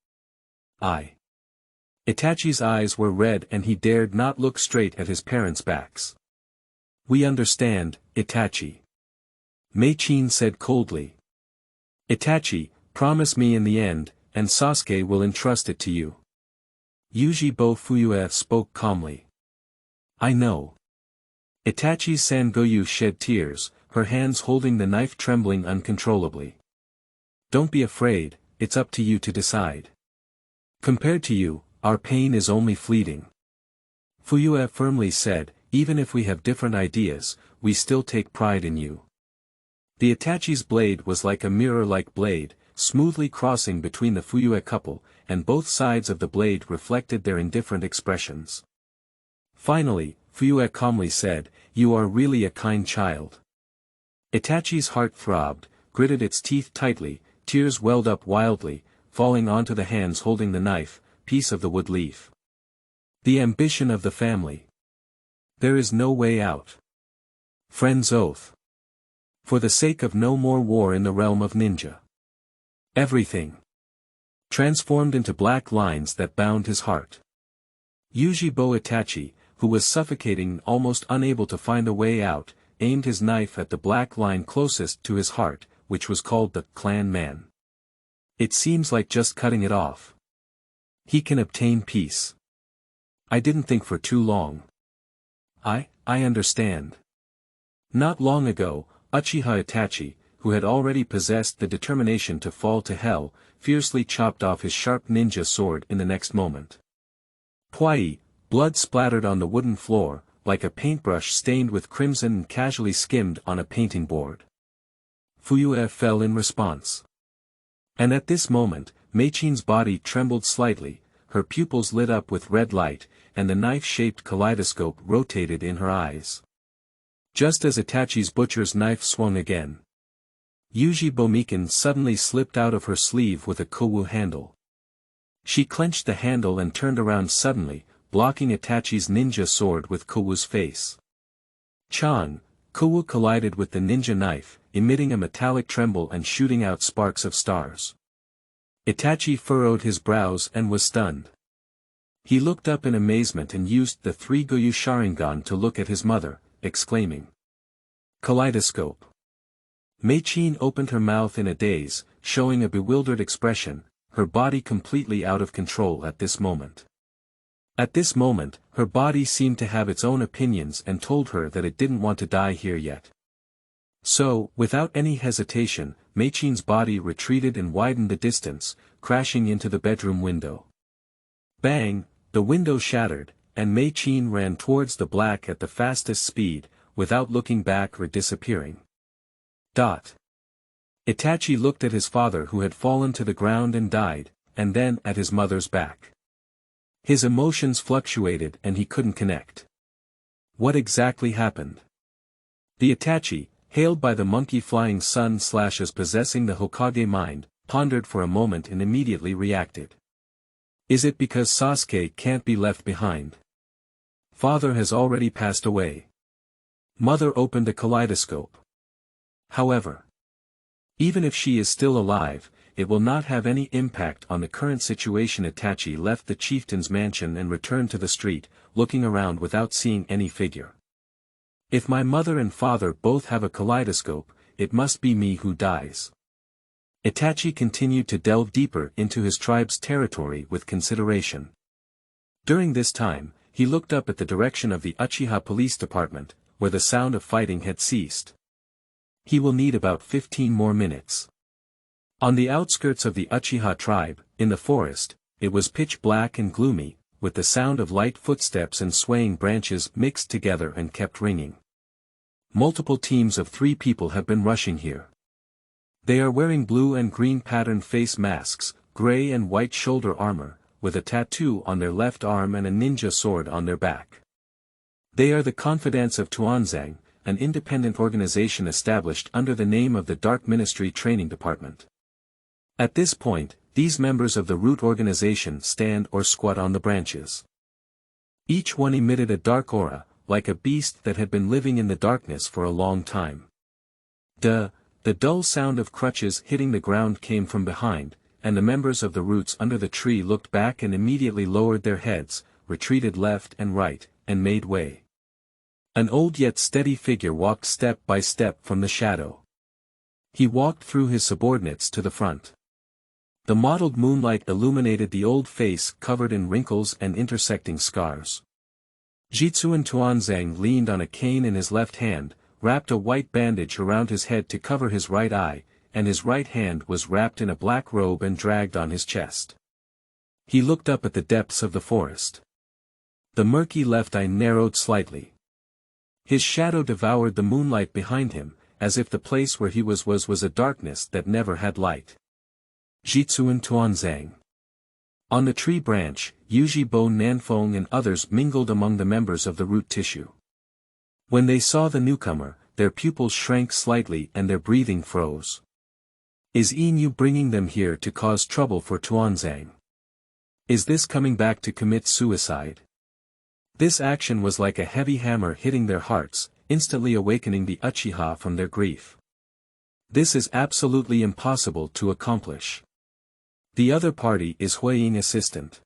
Itachi's eyes were red and he dared not look straight at his parents' backs. We understand, Itachi. Meichin said coldly. Itachi, promise me in the end, and Sasuke will entrust it to you. Yuzhibo Fuyue spoke calmly. I know. Itachi Sangoyu shed tears, her hands holding the knife trembling uncontrollably. Don't be afraid, it's up to you to decide. Compared to you, our pain is only fleeting. Fuyue firmly said, even if we have different ideas, we still take pride in you. The Itachi's blade was like a mirror-like blade, smoothly crossing between the Fuyue couple, and both sides of the blade reflected their indifferent expressions. Finally, Fuyue calmly said, You are really a kind child. Itachi's heart throbbed, gritted its teeth tightly, tears welled up wildly, falling onto the hands holding the knife, piece of the wood leaf. The ambition of the family. There is no way out. Friend's oath. For the sake of no more war in the realm of ninja. Everything. Transformed into black lines that bound his heart. Yuzhibo Itachi, who was suffocating and almost unable to find a way out, aimed his knife at the black line closest to his heart, which was called the clan man. It seems like just cutting it off. He can obtain peace. I didn't think for too long. I understand. Not long ago, Uchiha Itachi, who had already possessed the determination to fall to hell, fiercely chopped off his sharp ninja sword in the next moment. Pwai, blood splattered on the wooden floor, like a paintbrush stained with crimson and casually skimmed on a painting board. Fuyue fell in response. And at this moment, Meichin's body trembled slightly, her pupils lit up with red light, and the knife-shaped kaleidoscope rotated in her eyes. Just as Itachi's butcher's knife swung again. Yuzhibo Mikan suddenly slipped out of her sleeve with a kowu handle. She clenched the handle and turned around suddenly, blocking Itachi's ninja sword with Kowu's face. Chan, Kowu collided with the ninja knife, emitting a metallic tremble and shooting out sparks of stars. Itachi furrowed his brows and was stunned. He looked up in amazement and used the 3 Goyu Sharingan to look at his mother, exclaiming. Kaleidoscope. Meichin opened her mouth in a daze, showing a bewildered expression, her body completely out of control at this moment. At this moment, her body seemed to have its own opinions and told her that it didn't want to die here yet. So, without any hesitation, Meichin's body retreated and widened the distance, crashing into the bedroom window. Bang, the window shattered, and Meichin ran towards the black at the fastest speed, without looking back or disappearing. Itachi looked at his father who had fallen to the ground and died, and then at his mother's back. His emotions fluctuated and he couldn't connect. What exactly happened? The Itachi, hailed by the monkey-flying sun / as possessing the Hokage mind, pondered for a moment and immediately reacted. Is it because Sasuke can't be left behind? Father has already passed away. Mother opened a kaleidoscope. However, even if she is still alive, it will not have any impact on the current situation. Itachi left the chieftain's mansion and returned to the street, looking around without seeing any figure. If my mother and father both have a kaleidoscope, it must be me who dies. Itachi continued to delve deeper into his tribe's territory with consideration. During this time, he looked up at the direction of the Uchiha Police Department, where the sound of fighting had ceased. He will need about 15 more minutes. On the outskirts of the Uchiha tribe, in the forest, it was pitch black and gloomy, with the sound of light footsteps and swaying branches mixed together and kept ringing. Multiple teams of 3 people have been rushing here. They are wearing blue and green patterned face masks, gray and white shoulder armor, with a tattoo on their left arm and a ninja sword on their back. They are the confidants of Tuan Zang, an independent organization established under the name of the Dark Ministry Training Department. At this point, these members of the root organization stand or squat on the branches. Each one emitted a dark aura, like a beast that had been living in the darkness for a long time. The dull sound of crutches hitting the ground came from behind, and the members of the roots under the tree looked back and immediately lowered their heads, retreated left and right, and made way. An old yet steady figure walked step by step from the shadow. He walked through his subordinates to the front. The mottled moonlight illuminated the old face covered in wrinkles and intersecting scars. Jitsuan Tuanzang leaned on a cane in his left hand, wrapped a white bandage around his head to cover his right eye, and his right hand was wrapped in a black robe and dragged on his chest. He looked up at the depths of the forest. The murky left eye narrowed slightly. His shadow devoured the moonlight behind him, as if the place where he was a darkness that never had light. Jitsuan Tuanzang. On the tree branch, Yuzhibo Nanfeng and others mingled among the members of the root tissue. When they saw the newcomer, their pupils shrank slightly and their breathing froze. Is Yinyue bringing them here to cause trouble for Tuanzang? Is this coming back to commit suicide? This action was like a heavy hammer hitting their hearts, instantly awakening the Uchiha from their grief. This is absolutely impossible to accomplish. The other party is Huiying assistant.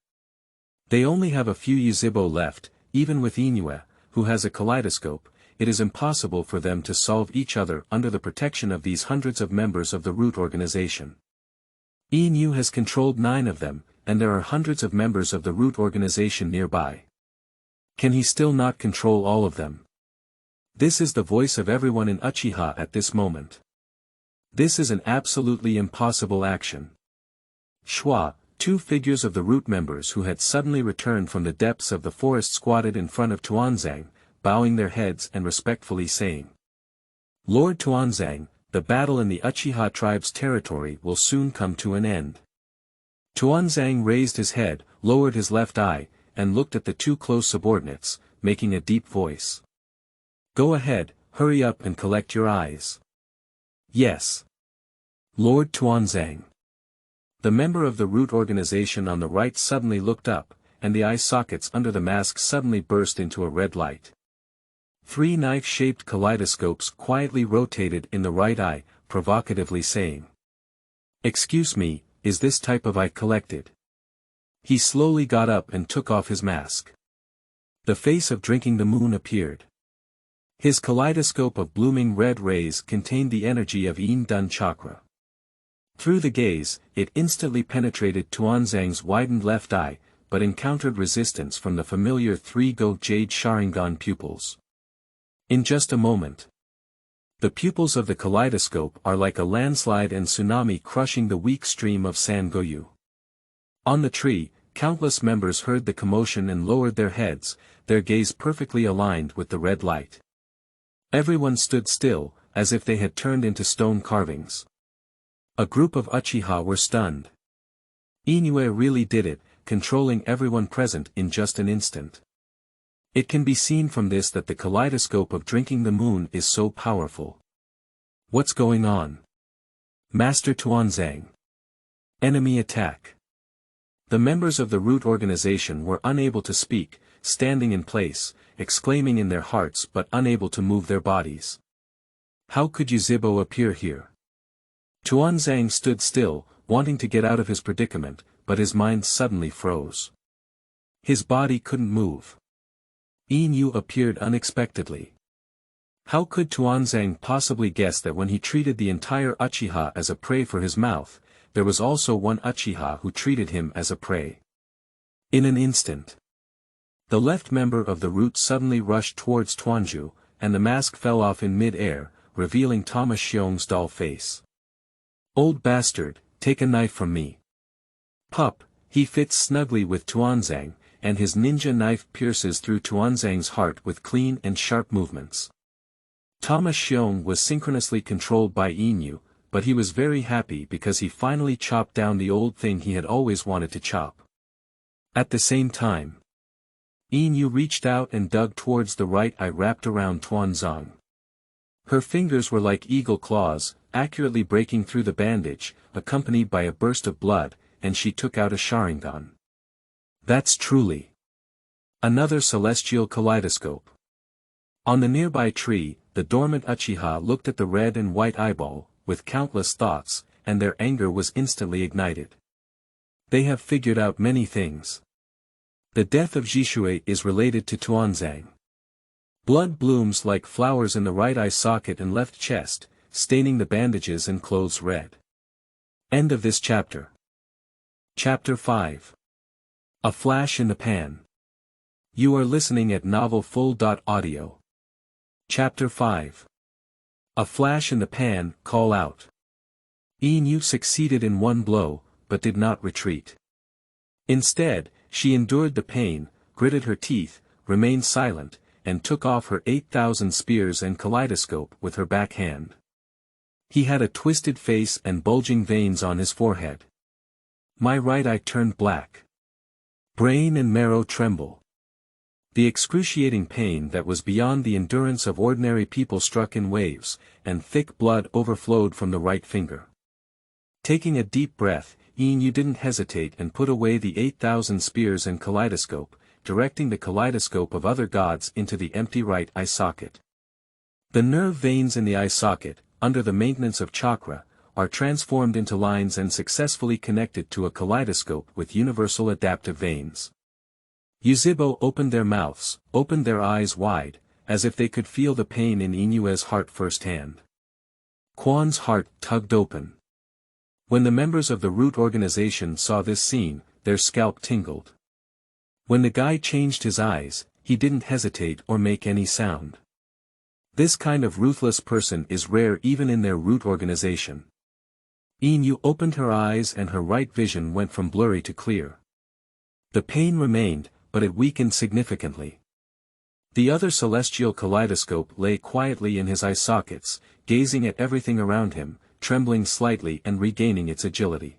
They only have a few Yuzhibo left, even with Yinyue, who has a kaleidoscope. It is impossible for them to solve each other under the protection of these hundreds of members of the root organization. Yinyue has controlled 9 of them, and there are hundreds of members of the root organization nearby. Can he still not control all of them? This is the voice of everyone in Uchiha at this moment. This is an absolutely impossible action. Schwa, 2 figures of the root members who had suddenly returned from the depths of the forest squatted in front of Tuanzang, bowing their heads and respectfully saying, "Lord Tuanzang, the battle in the Uchiha tribe's territory will soon come to an end." Tuanzang raised his head, lowered his left eye, and looked at the 2 close subordinates, making a deep voice. "Go ahead, hurry up and collect your eyes." "Yes. Lord Tuanzang." The member of the root organization on the right suddenly looked up, and the eye sockets under the mask suddenly burst into a red light. 3 knife-shaped kaleidoscopes quietly rotated in the right eye, provocatively saying, "Excuse me, is this type of eye collected?" He slowly got up and took off his mask. The face of Drinking the Moon appeared. His kaleidoscope of blooming red rays contained the energy of Yin Dun chakra. Through the gaze, it instantly penetrated Tuanzang's widened left eye, but encountered resistance from the familiar 3-go jade Sharingan pupils. In just a moment, the pupils of the kaleidoscope are like a landslide and tsunami crushing the weak stream of Sangoyu. On the tree, countless members heard the commotion and lowered their heads, their gaze perfectly aligned with the red light. Everyone stood still, as if they had turned into stone carvings. A group of Uchiha were stunned. Yinyue really did it, controlling everyone present in just an instant. It can be seen from this that the kaleidoscope of Drinking the Moon is so powerful. What's going on? Master Tuanzang. Enemy attack. The members of the root organization were unable to speak, standing in place, exclaiming in their hearts but unable to move their bodies. How could Yuzhibo appear here? Tuanzang stood still, wanting to get out of his predicament, but his mind suddenly froze. His body couldn't move. Yinyue appeared unexpectedly. How could Tuanzang possibly guess that when he treated the entire Uchiha as a prey for his mouth, there was also one Uchiha who treated him as a prey? In an instant, the left member of the root suddenly rushed towards Tuanju, and the mask fell off in mid-air, revealing Thomas Xiong's dull face. "Old bastard, take a knife from me." "Pup," he fits snugly with Tuanzang, and his ninja knife pierces through Tuanzang's heart with clean and sharp movements. Thomas Xiong was synchronously controlled by Yinyue, but he was very happy because he finally chopped down the old thing he had always wanted to chop. At the same time, Yinyue reached out and dug towards the right eye wrapped around Tuanzang. Her fingers were like eagle claws, accurately breaking through the bandage, accompanied by a burst of blood, and she took out a Sharingan. That's truly another celestial kaleidoscope. On the nearby tree, the dormant Uchiha looked at the red and white eyeball, with countless thoughts, and their anger was instantly ignited. They have figured out many things. The death of Jishue is related to Tuanzang. Blood blooms like flowers in the right eye socket and left chest, staining the bandages and clothes red. End of this chapter. Chapter 5. A Flash in the Pan. You are listening at novelfull.audio. Chapter 5. A Flash in the Pan, Call Out. Yinyue succeeded in one blow, but did not retreat. Instead, she endured the pain, gritted her teeth, remained silent, and took off her 8,000 spears and kaleidoscope with her back hand. He had a twisted face and bulging veins on his forehead. My right eye turned black. Brain and marrow tremble. The excruciating pain that was beyond the endurance of ordinary people struck in waves, and thick blood overflowed from the right finger. Taking a deep breath, Yinyue didn't hesitate and put away the 8,000 spears and kaleidoscope, directing the kaleidoscope of other gods into the empty right eye socket. The nerve veins in the eye socket, under the maintenance of chakra, are transformed into lines and successfully connected to a kaleidoscope with universal adaptive veins. Yuzhibo opened their mouths, opened their eyes wide, as if they could feel the pain in Inyue's heart firsthand. Tuan's heart tugged open. When the members of the root organization saw this scene, their scalp tingled. When the guy changed his eyes, he didn't hesitate or make any sound. This kind of ruthless person is rare even in their root organization. Yinyue opened her eyes and her right vision went from blurry to clear. The pain remained, but it weakened significantly. The other celestial kaleidoscope lay quietly in his eye sockets, gazing at everything around him, trembling slightly and regaining its agility.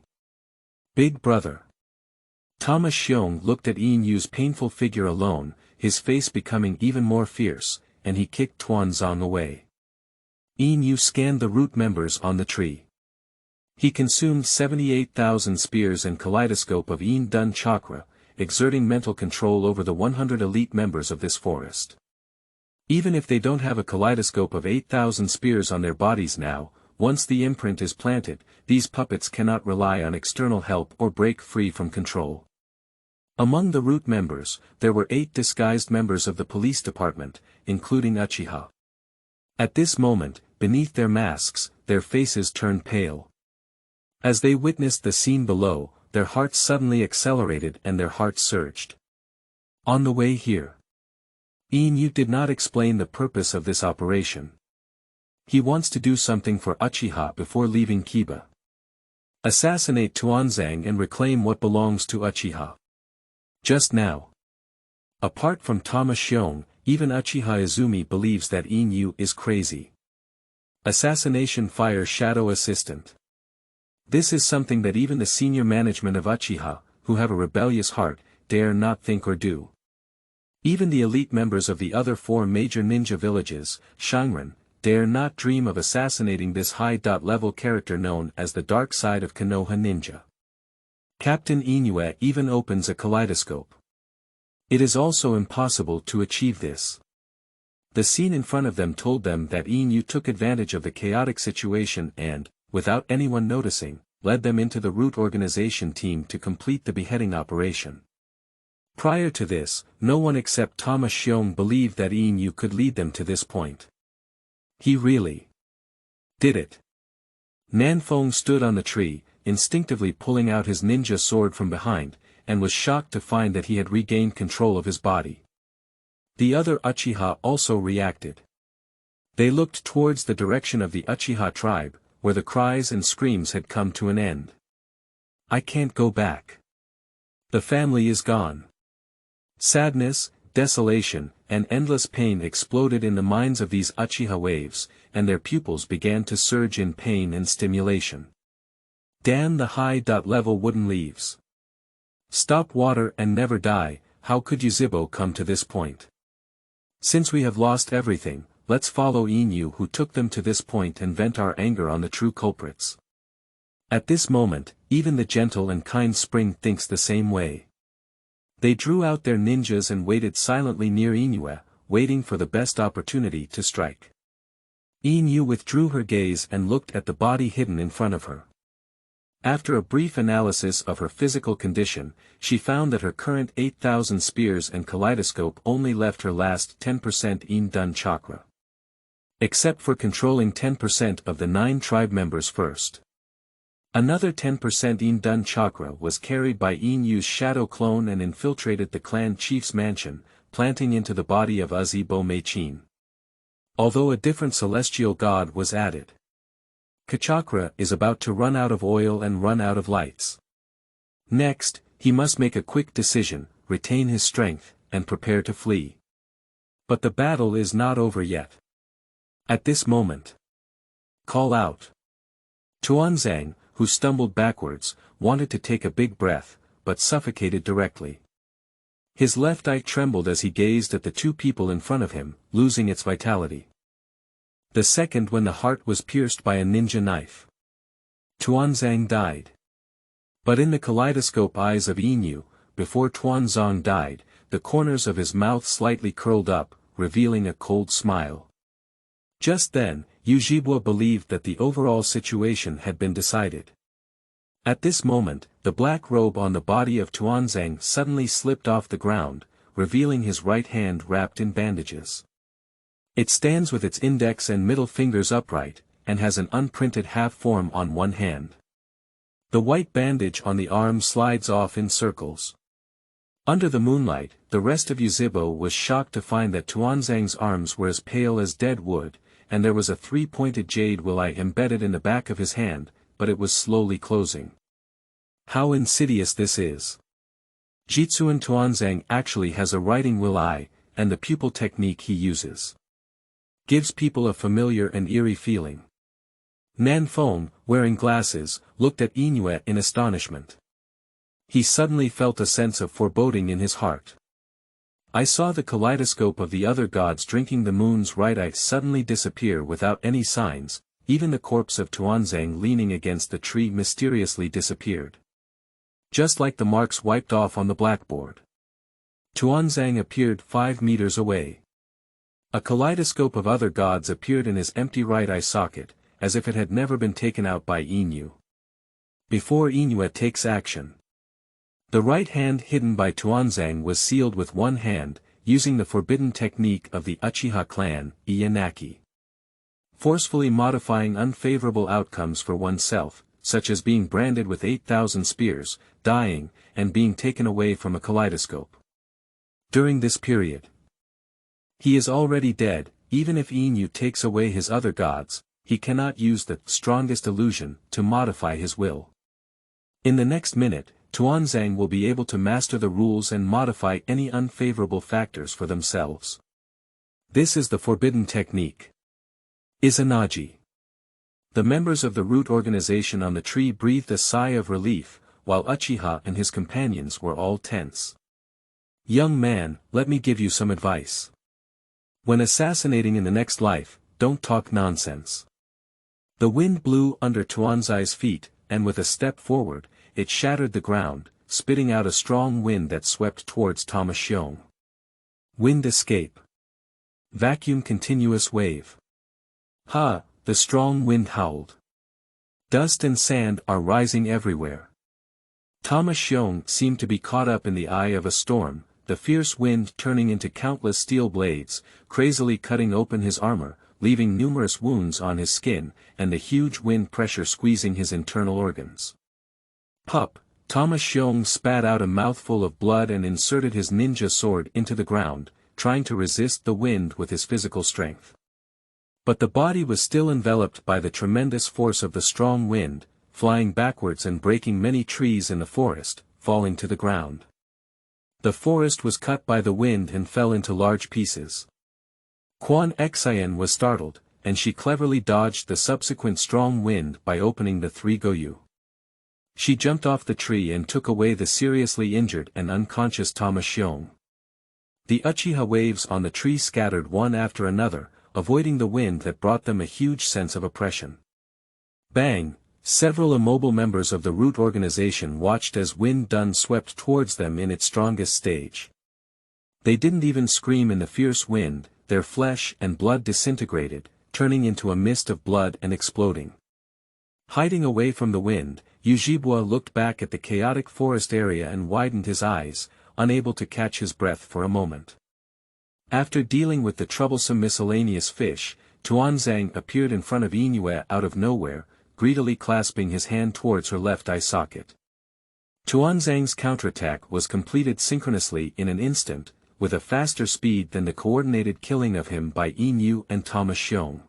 Big brother. Thomas Xiong looked at Yinyue's painful figure alone, his face becoming even more fierce, and he kicked Tuan Zang away. Yinyue scanned the root members on the tree. He consumed 78,000 spears and kaleidoscope of Yin Dun chakra, exerting mental control over the 100 elite members of this forest. Even if they don't have a kaleidoscope of 8,000 spears on their bodies now, once the imprint is planted, these puppets cannot rely on external help or break free from control. Among the root members, there were 8 disguised members of the police department, including Uchiha. At this moment, beneath their masks, their faces turned pale. As they witnessed the scene below, their hearts suddenly accelerated and their hearts surged. On the way here, Yinyue did not explain the purpose of this operation. He wants to do something for Uchiha before leaving Kiba. Assassinate Tuan Zang and reclaim what belongs to Uchiha. Just now. Apart from Thomas Xiong, even Uchiha Izumi believes that Yinyue is crazy. Assassination fire shadow assistant. This is something that even the senior management of Uchiha, who have a rebellious heart, dare not think or do. Even the elite members of the other 4 major ninja villages, Shangren, dare not dream of assassinating this high-level character known as the dark side of Konoha Ninja. Captain Yinyue even opens a kaleidoscope. It is also impossible to achieve this. The scene in front of them told them that Yinyue took advantage of the chaotic situation and, without anyone noticing, led them into the root organization team to complete the beheading operation. Prior to this, no one except Thomas Xiong believed that Yinyue could lead them to this point. He really did it. Nanfeng stood on the tree, instinctively pulling out his ninja sword from behind, and was shocked to find that he had regained control of his body. The other Uchiha also reacted. They looked towards the direction of the Uchiha tribe, where the cries and screams had come to an end. I can't go back. The family is gone. Sadness, desolation, and endless pain exploded in the minds of these Uchiha waves, and their pupils began to surge in pain and stimulation. Damn the high-level wooden leaves. Stop water and never die, how could Yuzhibo come to this point? Since we have lost everything, let's follow Yinyue who took them to this point and vent our anger on the true culprits. At this moment, even the gentle and kind spring thinks the same way. They drew out their ninjas and waited silently near Yinyue, waiting for the best opportunity to strike. Yinyue withdrew her gaze and looked at the body hidden in front of her. After a brief analysis of her physical condition, she found that her current 8,000 spears and kaleidoscope only left her last 10% Yin Dun chakra. Except for controlling 10% of the 9 tribe members first. Another 10% Yin Dun chakra was carried by Yinyue's shadow clone and infiltrated the clan chief's mansion, planting into the body of Yuzhibo Meichin. Although a different celestial god was added. Kachakra is about to run out of oil and run out of lights. Next, he must make a quick decision, retain his strength, and prepare to flee. But the battle is not over yet. At this moment. Call out. Tuan Zang, who stumbled backwards, wanted to take a big breath, but suffocated directly. His left eye trembled as he gazed at the 2 people in front of him, losing its vitality. The second when the heart was pierced by a ninja knife. Tuan Zang died. But in the kaleidoscope eyes of Yinyue, before Tuan Zang died, the corners of his mouth slightly curled up, revealing a cold smile. Just then, Yuzhibo believed that the overall situation had been decided. At this moment, the black robe on the body of Tuan Zang suddenly slipped off the ground, revealing his right hand wrapped in bandages. It stands with its index and middle fingers upright, and has an unprinted half-form on one hand. The white bandage on the arm slides off in circles. Under the moonlight, the rest of Yuzhibo was shocked to find that Tuan Zang's arms were as pale as dead wood, and there was a three-pointed jade willow embedded in the back of his hand, but it was slowly closing. How insidious this is! Jitsuan Tuan Zang actually has a writing willow, and the pupil technique he uses gives people a familiar and eerie feeling. Nanfeng, wearing glasses, looked at Yinyue in astonishment. He suddenly felt a sense of foreboding in his heart. I saw the kaleidoscope of the other gods drinking the moon's right eye suddenly disappear without any signs, even the corpse of Tuan Zang leaning against the tree mysteriously disappeared. Just like the marks wiped off on the blackboard. Tuan Zang appeared 5 meters away. A kaleidoscope of other gods appeared in his empty right eye socket, as if it had never been taken out by Yinyue. Before Yinyue takes action. The right hand hidden by Tuan Zang was sealed with one hand, using the forbidden technique of the Uchiha clan, Iyanaki. Forcefully modifying unfavorable outcomes for oneself, such as being branded with 8,000 spears, dying, and being taken away from a kaleidoscope. During this period, he is already dead. Even if Yinyue takes away his other gods, he cannot use the strongest illusion to modify his will. In the next minute, Tuan Zang will be able to master the rules and modify any unfavorable factors for themselves. This is the forbidden technique. Izanagi. The members of the root organization on the tree breathed a sigh of relief, while Uchiha and his companions were all tense. Young man, let me give you some advice. When assassinating in the next life, don't talk nonsense. The wind blew under Tuan Zai's feet, and with a step forward, it shattered the ground, spitting out a strong wind that swept towards Thomas Xiong. Wind escape. Vacuum continuous wave. Ha, the strong wind howled. Dust and sand are rising everywhere. Thomas Xiong seemed to be caught up in the eye of a storm, the fierce wind turning into countless steel blades, crazily cutting open his armor, leaving numerous wounds on his skin, and the huge wind pressure squeezing his internal organs. Pup, Thomas Xiong spat out a mouthful of blood and inserted his ninja sword into the ground, trying to resist the wind with his physical strength. But the body was still enveloped by the tremendous force of the strong wind, flying backwards and breaking many trees in the forest, falling to the ground. The forest was cut by the wind and fell into large pieces. Quan Xian was startled, and she cleverly dodged the subsequent strong wind by opening the 3 Goyu. She jumped off the tree and took away the seriously injured and unconscious Thomas Xiong. The Uchiha waves on the tree scattered one after another, avoiding the wind that brought them a huge sense of oppression. Bang! Several immobile members of the root organization watched as Wind Dun swept towards them in its strongest stage. They didn't even scream in the fierce wind, their flesh and blood disintegrated, turning into a mist of blood and exploding. Hiding away from the wind, Yuzhibo looked back at the chaotic forest area and widened his eyes, unable to catch his breath for a moment. After dealing with the troublesome miscellaneous fish, Tuan Zang appeared in front of Yinyue out of nowhere, greedily clasping his hand towards her left eye socket. Tuan Zang's counterattack was completed synchronously in an instant, with a faster speed than the coordinated killing of him by Yinyue and Thomas Xiong.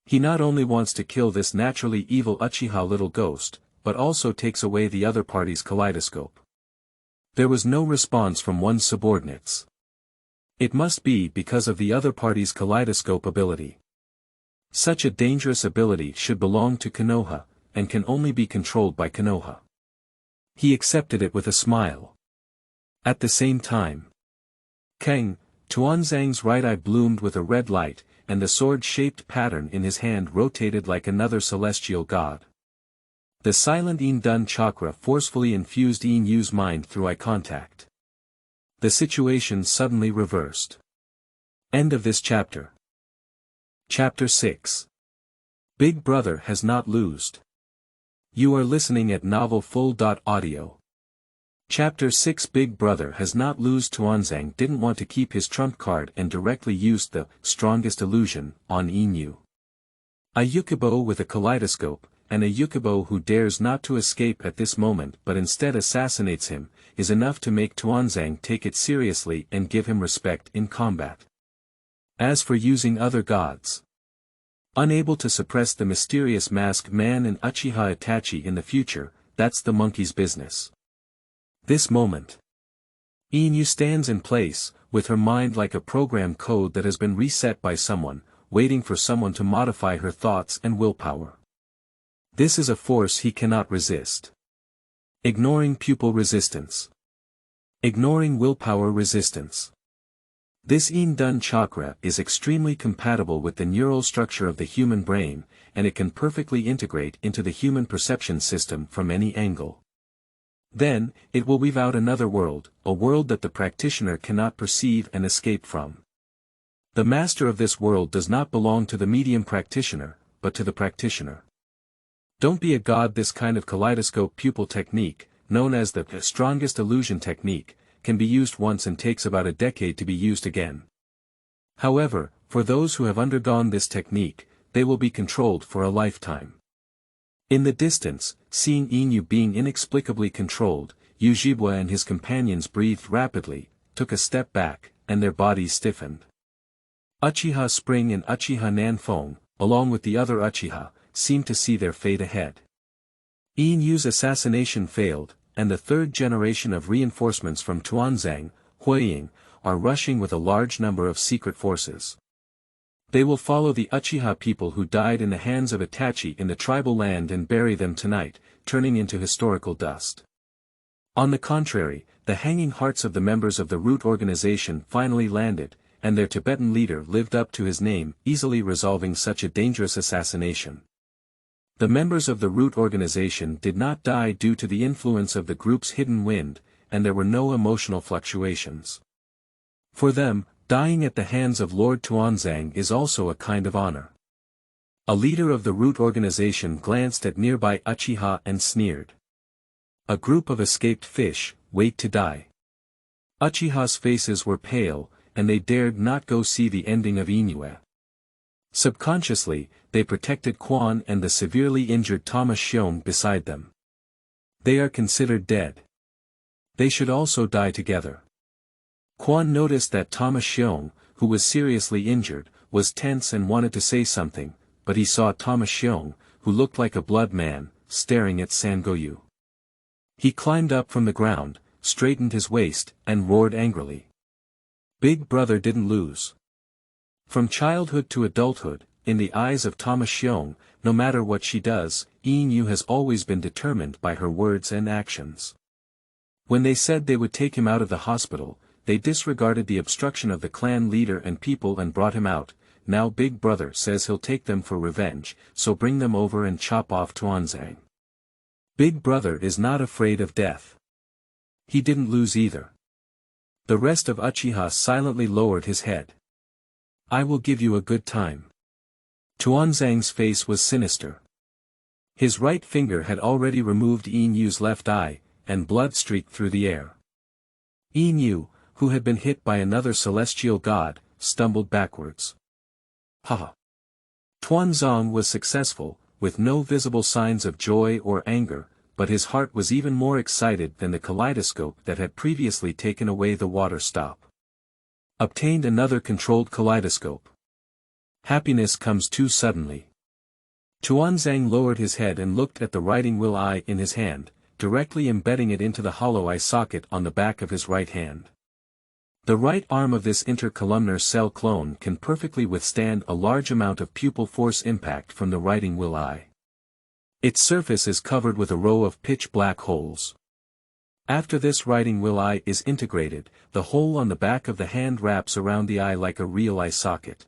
He not only wants to kill this naturally evil Uchiha little ghost, but also takes away the other party's kaleidoscope. There was no response from one's subordinates. It must be because of the other party's kaleidoscope ability. Such a dangerous ability should belong to Konoha, and can only be controlled by Konoha. He accepted it with a smile. At the same time, Kang, Tuan Zang's right eye bloomed with a red light, and the sword-shaped pattern in his hand rotated like another celestial god. The silent Indun chakra forcefully infused Yinyue's mind through eye contact. The situation suddenly reversed. End of this chapter. Chapter 6. Big Brother has not lost. You are listening at novelfull.audio. Chapter 6. Big Brother has not lost. Tuanzang didn't want to keep his trump card and directly used the strongest illusion on Yinyue. A Uchibo with a kaleidoscope, and a Uchibo who dares not to escape at this moment but instead assassinates him, is enough to make Tuanzang take it seriously and give him respect in combat. As for using other gods, unable to suppress the mysterious masked man and Uchiha Itachi in the future, that's the monkey's business. This moment, Yinyue stands in place, with her mind like a program code that has been reset by someone, waiting for someone to modify her thoughts and willpower. This is a force he cannot resist. Ignoring pupil resistance. Ignoring willpower resistance. This Indun chakra is extremely compatible with the neural structure of the human brain, and it can perfectly integrate into the human perception system from any angle. Then, it will weave out another world, a world that the practitioner cannot perceive and escape from. The master of this world does not belong to the medium practitioner, but to the practitioner. Don't be a god. This kind of kaleidoscope pupil technique, known as the strongest illusion technique, can be used once and takes about a decade to be used again. However, for those who have undergone this technique, they will be controlled for a lifetime. In the distance, seeing Yinyue being inexplicably controlled, Yuzhibo and his companions breathed rapidly, took a step back, and their bodies stiffened. Uchiha Spring and Uchiha Nanfeng, along with the other Uchiha, seemed to see their fate ahead. Yinyue's assassination failed, and the third generation of reinforcements from Tuanzang, Huiying, are rushing with a large number of secret forces. They will follow the Uchiha people who died in the hands of Itachi in the tribal land and bury them tonight, turning into historical dust. On the contrary, the hanging hearts of the members of the root organization finally landed, and their Tibetan leader lived up to his name, easily resolving such a dangerous assassination. The members of the root organization did not die due to the influence of the group's hidden wind, and there were no emotional fluctuations. For them, dying at the hands of Lord Tuanzang is also a kind of honor. A leader of the root organization glanced at nearby Uchiha and sneered. A group of escaped fish, wait to die. Uchiha's faces were pale, and they dared not go see the ending of Yinyue. Subconsciously, they protected Quan and the severely injured Thomas Xiong beside them. They are considered dead. They should also die together. Quan noticed that Thomas Xiong, who was seriously injured, was tense and wanted to say something, but he saw Thomas Xiong, who looked like a blood man, staring at Sangoyu. He climbed up from the ground, straightened his waist, and roared angrily. Big Brother didn't lose. From childhood to adulthood, in the eyes of Thomas Xiong, no matter what she does, Yinyue has always been determined by her words and actions. When they said they would take him out of the hospital, they disregarded the obstruction of the clan leader and people and brought him out. Now Big Brother says he'll take them for revenge, so bring them over and chop off Tuanzang. Big Brother is not afraid of death. He didn't lose either. The rest of Uchiha silently lowered his head. I will give you a good time. Tuanzang's face was sinister. His right finger had already removed Yinyue's left eye, and blood streaked through the air. Yinyue, who had been hit by another celestial god, stumbled backwards. Haha. Tuanzang was successful, with no visible signs of joy or anger, but his heart was even more excited than the kaleidoscope that had previously taken away the water stop. Obtained another controlled kaleidoscope. Happiness comes too suddenly. Tuanzang lowered his head and looked at the writing will eye in his hand, directly embedding it into the hollow eye socket on the back of his right hand. The right arm of this intercolumnar cell clone can perfectly withstand a large amount of pupil force impact from the writing will eye. Its surface is covered with a row of pitch black holes. After this writing will eye is integrated, the hole on the back of the hand wraps around the eye like a real eye socket.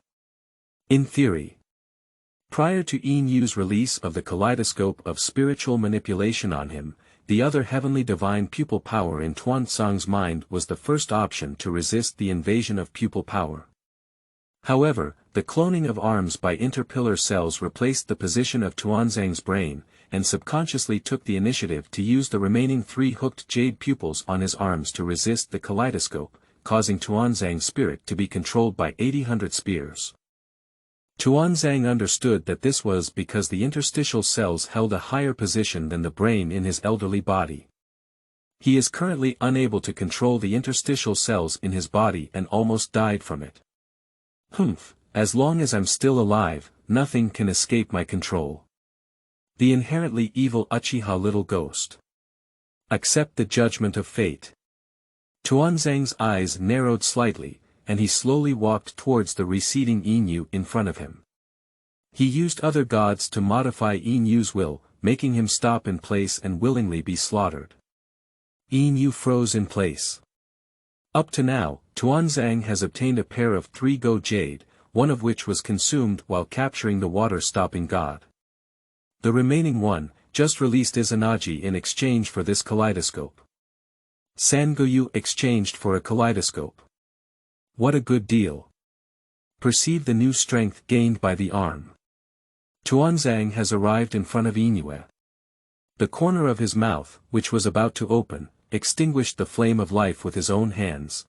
In theory, Prior to Yinyue's release of the kaleidoscope of spiritual manipulation on him, the other heavenly divine pupil power in Tuan Zang's mind was the first option to resist the invasion of pupil power. However, the cloning of arms by interpillar cells replaced the position of Tuan Zang's brain, and subconsciously took the initiative to use the remaining 3 hooked jade pupils on his arms to resist the kaleidoscope, causing Tuan Zang's spirit to be controlled by 800 spears. Tuan Zang understood that this was because the interstitial cells held a higher position than the brain in his elderly body. He is currently unable to control the interstitial cells in his body and almost died from it. As long as I'm still alive, nothing can escape my control. The inherently evil Uchiha little ghost. Accept the judgment of fate. Tuan Zang's eyes narrowed slightly, and he slowly walked towards the receding Yinyue in front of him. He used other gods to modify Yinyue's will, making him stop in place and willingly be slaughtered. Yinyue froze in place. Up to now, Tuan Zang has obtained a pair of 3 go jade, one of which was consumed while capturing the water-stopping god. The remaining one, just released Izanagi in exchange for this kaleidoscope. Sangoyu exchanged for a kaleidoscope. What a good deal. Perceive the new strength gained by the arm. Tuan Zang has arrived in front of Yinyue. The corner of his mouth, which was about to open, extinguished the flame of life with his own hands.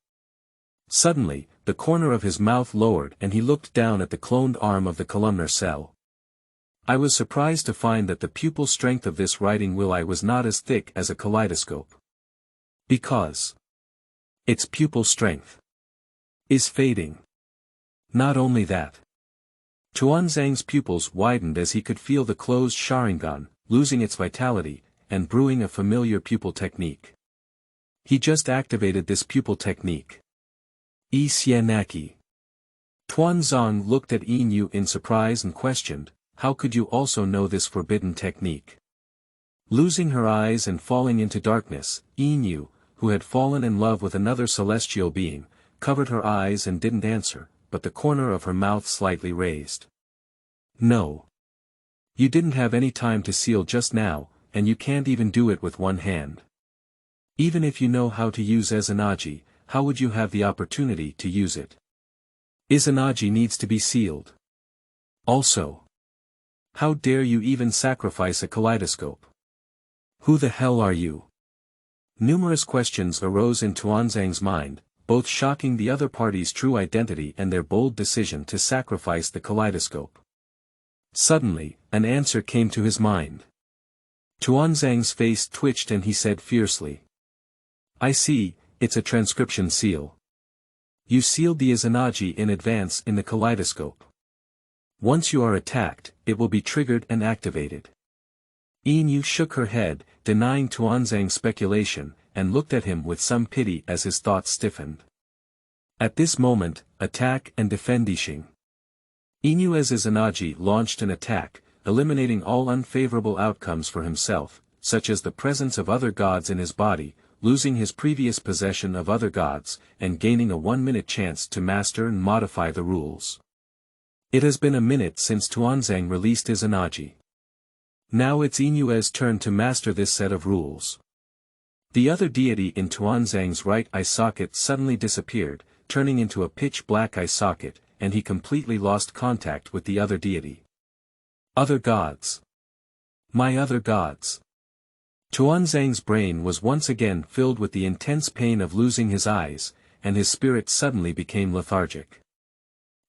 Suddenly, the corner of his mouth lowered and he looked down at the cloned arm of the columnar cell. I was surprised to find that the pupil strength of this writing will I was not as thick as a kaleidoscope. Because its pupil strength is fading. Not only that. Tuan Zang's pupils widened as he could feel the closed Sharingan, losing its vitality, and brewing a familiar pupil technique. He just activated this pupil technique. Isianaki. Tuan Zang looked at Yinyue in surprise and questioned, how could you also know this forbidden technique? Losing her eyes and falling into darkness, Yinyue, who had fallen in love with another celestial being, covered her eyes and didn't answer, but the corner of her mouth slightly raised. No. You didn't have any time to seal just now, and you can't even do it with one hand. Even if you know how to use Izanagi, how would you have the opportunity to use it? Izanagi needs to be sealed. Also, how dare you even sacrifice a kaleidoscope? Who the hell are you? Numerous questions arose in Tuan Zang's mind, both shocking the other party's true identity and their bold decision to sacrifice the kaleidoscope. Suddenly, an answer came to his mind. Tuan Zang's face twitched and he said fiercely. I see, it's a transcription seal. You sealed the Izanagi in advance in the kaleidoscope. Once you are attacked, it will be triggered and activated. Yinyue shook her head, denying Tuan Zang's speculation, and looked at him with some pity as his thoughts stiffened. At this moment, attack and defendishing. Yinyue's Izanagi launched an attack, eliminating all unfavorable outcomes for himself, such as the presence of other gods in his body, losing his previous possession of other gods, and gaining a 1-minute chance to master and modify the rules. It has been a minute since Tuan Zang released Izanagi. Now it's Yinyue's turn to master this set of rules. The other deity in Tuan Zang's right eye socket suddenly disappeared, turning into a pitch-black eye socket, and he completely lost contact with the other deity. Other gods. My other gods. Tuan Zang's brain was once again filled with the intense pain of losing his eyes, and his spirit suddenly became lethargic.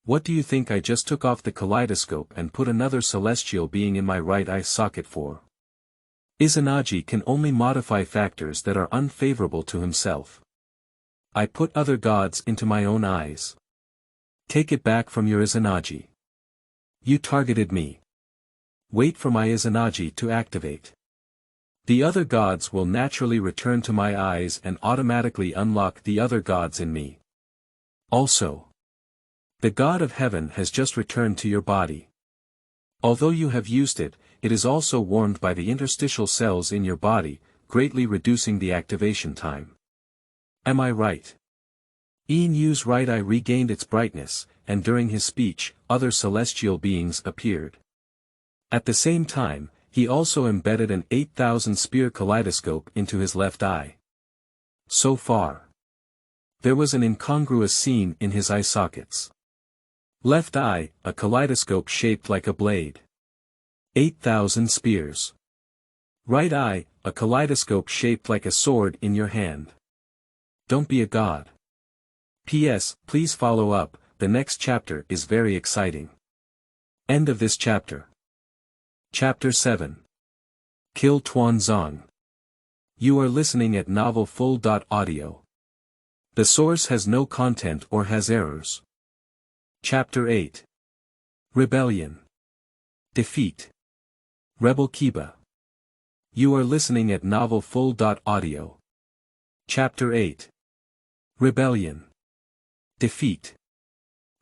What do you think I just took off the kaleidoscope and put another celestial being in my right eye socket for? Izanagi can only modify factors that are unfavorable to himself. I put other gods into my own eyes. Take it back from your Izanagi. You targeted me. Wait for my Izanagi to activate. The other gods will naturally return to my eyes and automatically unlock the other gods in me. Also, the God of Heaven has just returned to your body. Although you have used it, it is also warmed by the interstitial cells in your body, greatly reducing the activation time. Am I right? Yinyue's right eye regained its brightness, and during his speech, other celestial beings appeared. At the same time, he also embedded an 8,000 spear kaleidoscope into his left eye. So far, there was an incongruous scene in his eye sockets. Left eye, a kaleidoscope shaped like a blade. 8,000 spears. Right eye, a kaleidoscope shaped like a sword in your hand. Don't be a god. P.S. Please follow up, the next chapter is very exciting. End of this chapter. Chapter 7. Kill Tuan Zang. You are listening at novelfull.audio. The source has no content or has errors. Chapter 8. Rebellion. Defeat. Rebel Kiba. You are listening at novelfull.audio. Chapter 8. Rebellion. Defeat.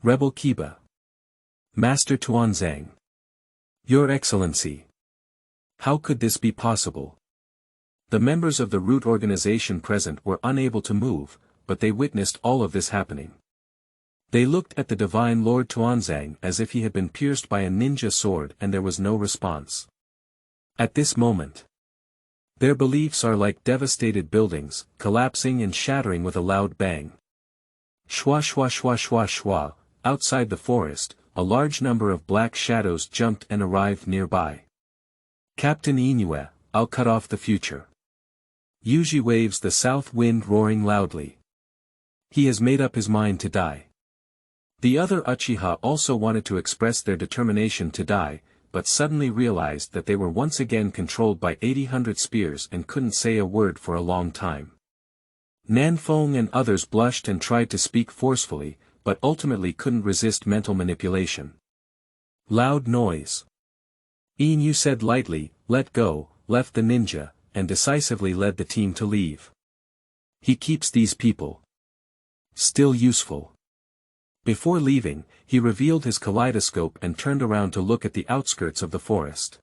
Rebel Kiba. Master Tuan Zang. Your Excellency. How could this be possible? The members of the root organization present were unable to move, but they witnessed all of this happening. They looked at the divine Lord Tuan Zang as if he had been pierced by a ninja sword and there was no response. At this moment, their beliefs are like devastated buildings, collapsing and shattering with a loud bang. Shwa shwa shwa shwa shwa, outside the forest, a large number of black shadows jumped and arrived nearby. Captain Yinyue, I'll cut off the future. Yuji waves the south wind roaring loudly. He has made up his mind to die. The other Uchiha also wanted to express their determination to die, but suddenly realized that they were once again controlled by 800 spears and couldn't say a word for a long time. Nanfeng and others blushed and tried to speak forcefully, but ultimately couldn't resist mental manipulation. Loud noise. Yinyue said lightly, let go, left the ninja, and decisively led the team to leave. He keeps these people still useful. Before leaving, he revealed his kaleidoscope and turned around to look at the outskirts of the forest.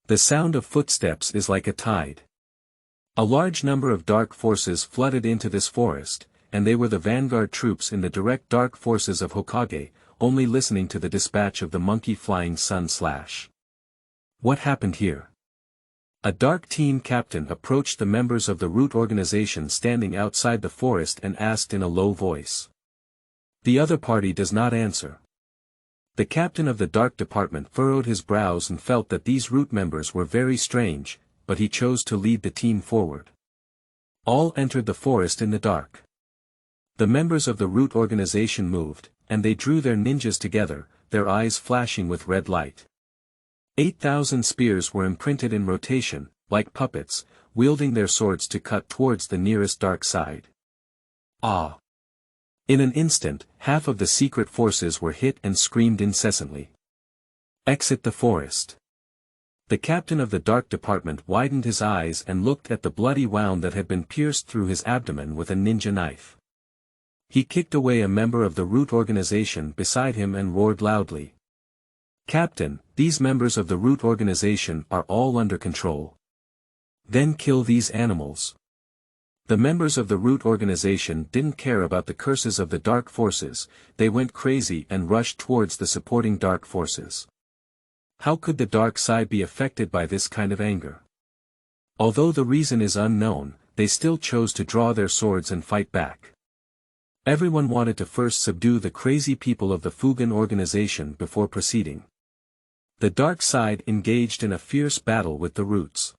The sound of footsteps is like a tide. A large number of dark forces flooded into this forest, and they were the vanguard troops in the direct dark forces of Hokage, only listening to the dispatch of the monkey flying sun slash. What happened here? A dark team captain approached the members of the root organization standing outside the forest and asked in a low voice. The other party does not answer. The captain of the dark department furrowed his brows and felt that these root members were very strange, but he chose to lead the team forward. All entered the forest in the dark. The members of the root organization moved, and they drew their ninjas together, their eyes flashing with red light. 8,000 spears were imprinted in rotation, like puppets, wielding their swords to cut towards the nearest dark side. Ah! In an instant, half of the secret forces were hit and screamed incessantly. Exit the forest. The captain of the dark department widened his eyes and looked at the bloody wound that had been pierced through his abdomen with a ninja knife. He kicked away a member of the root organization beside him and roared loudly. Captain, these members of the root organization are all under control. Then kill these animals. The members of the root organization didn't care about the curses of the dark forces, they went crazy and rushed towards the supporting dark forces. How could the dark side be affected by this kind of anger? Although the reason is unknown, they still chose to draw their swords and fight back. Everyone wanted to first subdue the crazy people of the Fugan organization before proceeding. The dark side engaged in a fierce battle with the roots.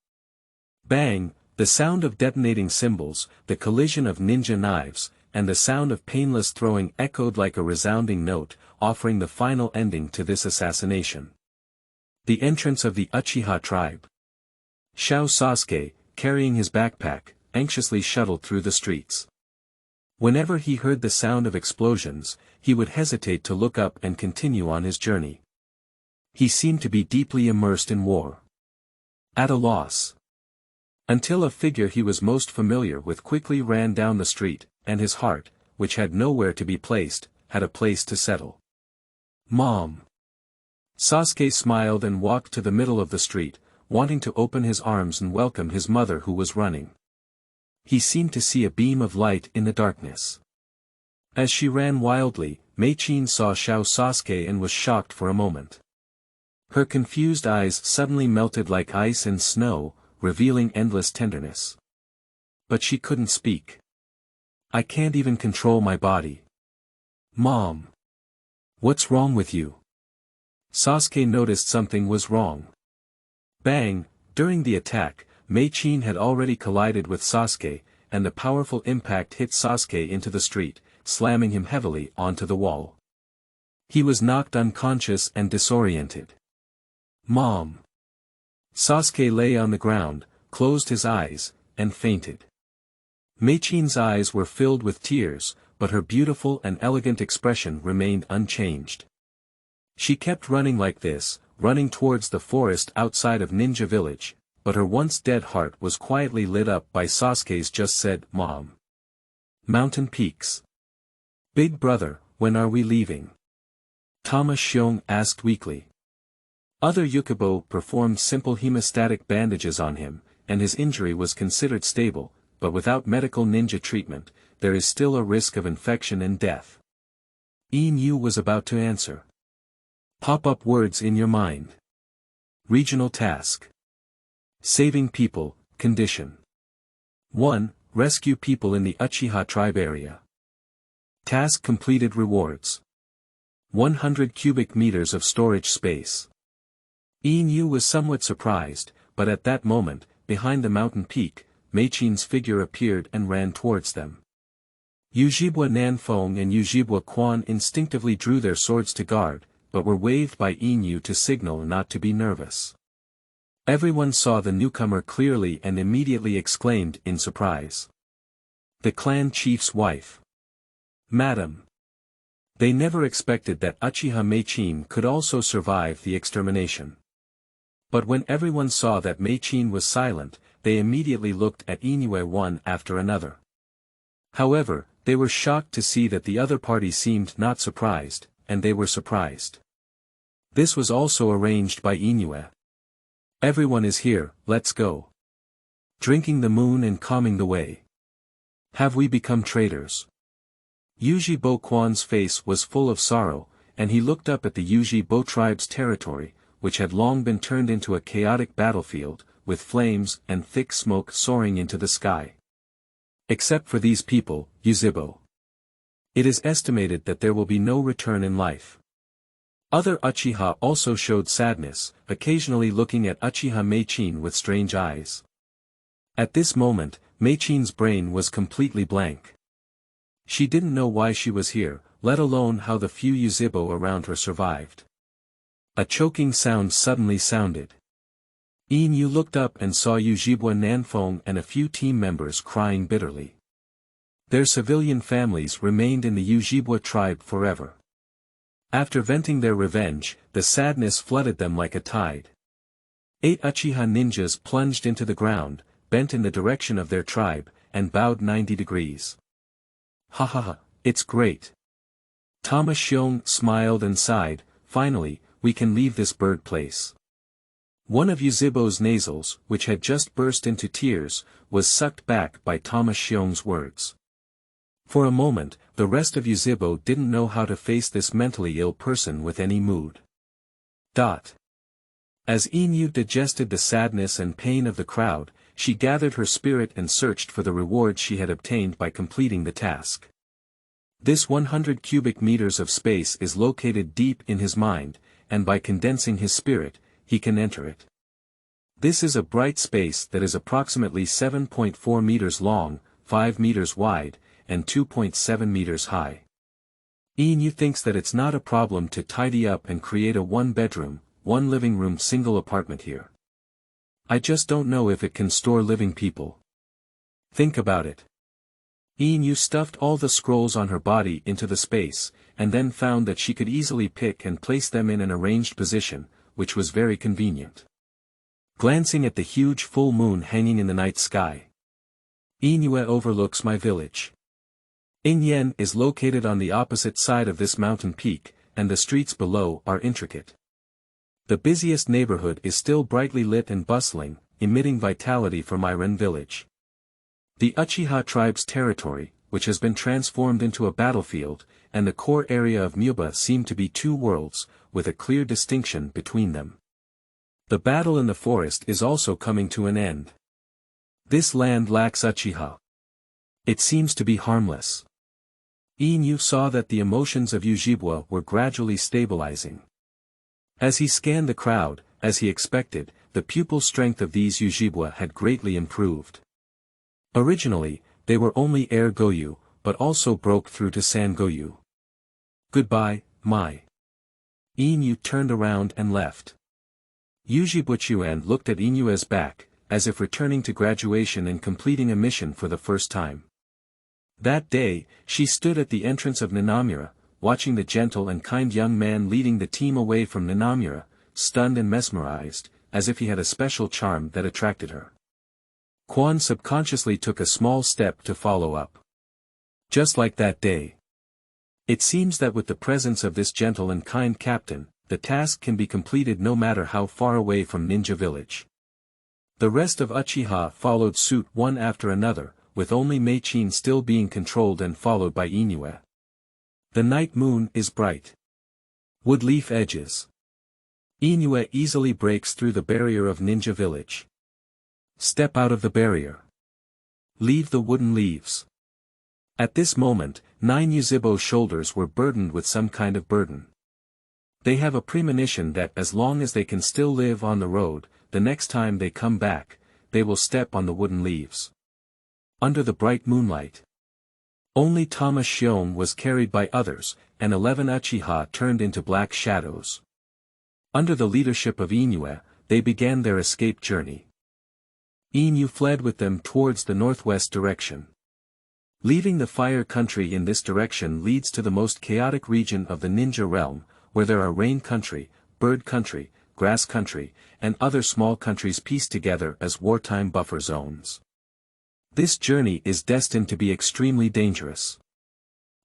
Bang! The sound of detonating cymbals, the collision of ninja knives, and the sound of painless throwing echoed like a resounding note, offering the final ending to this assassination. The entrance of the Uchiha tribe. Xiao Sasuke, carrying his backpack, anxiously shuttled through the streets. Whenever he heard the sound of explosions, he would hesitate to look up and continue on his journey. He seemed to be deeply immersed in war. At a loss. Until a figure he was most familiar with quickly ran down the street, and his heart, which had nowhere to be placed, had a place to settle. Mom! Sasuke smiled and walked to the middle of the street, wanting to open his arms and welcome his mother who was running. He seemed to see a beam of light in the darkness. As she ran wildly, Mei-chin saw Xiao Sasuke and was shocked for a moment. Her confused eyes suddenly melted like ice and snow, revealing endless tenderness. But she couldn't speak. I can't even control my body. Mom. What's wrong with you? Sasuke noticed something was wrong. Bang! During the attack, Mei-chin had already collided with Sasuke, and the powerful impact hit Sasuke into the street, slamming him heavily onto the wall. He was knocked unconscious and disoriented. Mom. Sasuke lay on the ground, closed his eyes, and fainted. Mei-chin's eyes were filled with tears, but her beautiful and elegant expression remained unchanged. She kept running like this, running towards the forest outside of Ninja Village, but her once dead heart was quietly lit up by Sasuke's just said, Mom. Mountain peaks. Big brother, when are we leaving? Thomas Xiong asked weakly. Other Uchibo performed simple hemostatic bandages on him, and his injury was considered stable, but without medical ninja treatment, there is still a risk of infection and death. Yinyue was about to answer. Pop up words in your mind. Regional task. Saving people, condition. 1. Rescue people in the Uchiha tribe area. Task completed rewards. 100 cubic meters of storage space. Yinyue was somewhat surprised, but at that moment, behind the mountain peak, Mei-chin's figure appeared and ran towards them. Yuzhibo Nanfeng and Yuzhibo Quan instinctively drew their swords to guard, but were waved by Yinyue to signal not to be nervous. Everyone saw the newcomer clearly and immediately exclaimed in surprise. The clan chief's wife. Madam. They never expected that Uchiha Mei-chin could also survive the extermination. But when everyone saw that Mei-chin was silent, they immediately looked at Yinyue one after another. However, they were shocked to see that the other party seemed not surprised, and they were surprised. This was also arranged by Yinyue. Everyone is here, let's go. Drinking the moon and calming the way. Have we become traitors? Yuzhibo Quan's face was full of sorrow, and he looked up at the Yuzhibo tribe's territory, which had long been turned into a chaotic battlefield, with flames and thick smoke soaring into the sky. Except for these people, Yuzhibo. It is estimated that there will be no return in life. Other Uchiha also showed sadness, occasionally looking at Uchiha Mei-chin with strange eyes. At this moment, Mei-chin's brain was completely blank. She didn't know why she was here, let alone how the few Yuzhibo around her survived. A choking sound suddenly sounded. Yinyue looked up and saw Yuzhibo Nanfeng and a few team members crying bitterly. Their civilian families remained in the Yuzhibo tribe forever. After venting their revenge, the sadness flooded them like a tide. 8 Uchiha ninjas plunged into the ground, bent in the direction of their tribe, and bowed 90 degrees. Ha ha ha, it's great. Thomas Xiong smiled and sighed, finally, we can leave this bird place. One of Yuzhibo's nasals, which had just burst into tears, was sucked back by Thomas Xiong's words. For a moment, the rest of Yuzhibo didn't know how to face this mentally ill person with any mood. As Yinyue digested the sadness and pain of the crowd, she gathered her spirit and searched for the reward she had obtained by completing the task. This 100 cubic meters of space is located deep in his mind, and by condensing his spirit, he can enter it. This is a bright space that is approximately 7.4 meters long, 5 meters wide, and 2.7 meters high. Yinyue thinks that it's not a problem to tidy up and create a one-bedroom, one-living-room single apartment here. I just don't know if it can store living people. Think about it. Yinyue stuffed all the scrolls on her body into the space, and then found that she could easily pick and place them in an arranged position, which was very convenient. Glancing at the huge full moon hanging in the night sky. Yinyue overlooks my village. Inyen is located on the opposite side of this mountain peak, and the streets below are intricate. The busiest neighborhood is still brightly lit and bustling, emitting vitality from Iren village. The Uchiha tribe's territory, which has been transformed into a battlefield, and the core area of Muba seem to be two worlds, with a clear distinction between them. The battle in the forest is also coming to an end. This land lacks Uchiha. It seems to be harmless. Yinyue saw that the emotions of Yuzhibo were gradually stabilizing. As he scanned the crowd, as he expected, the pupil strength of these Yuzhibo had greatly improved. Originally, they were only air Goyu, but also broke through to San Goyu. Goodbye, Mai. Yinyue turned around and left. Yuzhibo Tuan looked at Yinyue's back, as if returning to graduation and completing a mission for the first time. That day, she stood at the entrance of Nanamura, watching the gentle and kind young man leading the team away from Nanamura, stunned and mesmerized, as if he had a special charm that attracted her. Quan subconsciously took a small step to follow up. Just like that day. It seems that with the presence of this gentle and kind captain, the task can be completed no matter how far away from Ninja Village. The rest of Uchiha followed suit one after another, with only Meichin still being controlled and followed by Yinyue. The night moon is bright. Wood leaf edges. Yinyue easily breaks through the barrier of Ninja Village. Step out of the barrier. Leave the wooden leaves. At this moment, 9 Yuzhibo's shoulders were burdened with some kind of burden. They have a premonition that as long as they can still live on the road, the next time they come back, they will step on the wooden leaves. Under the bright moonlight. Only Thomas Shion was carried by others, and 11 Uchiha turned into black shadows. Under the leadership of Yinyue, they began their escape journey. Yinyue fled with them towards the northwest direction. Leaving the fire country in this direction leads to the most chaotic region of the ninja realm, where there are rain country, bird country, grass country, and other small countries pieced together as wartime buffer zones. This journey is destined to be extremely dangerous.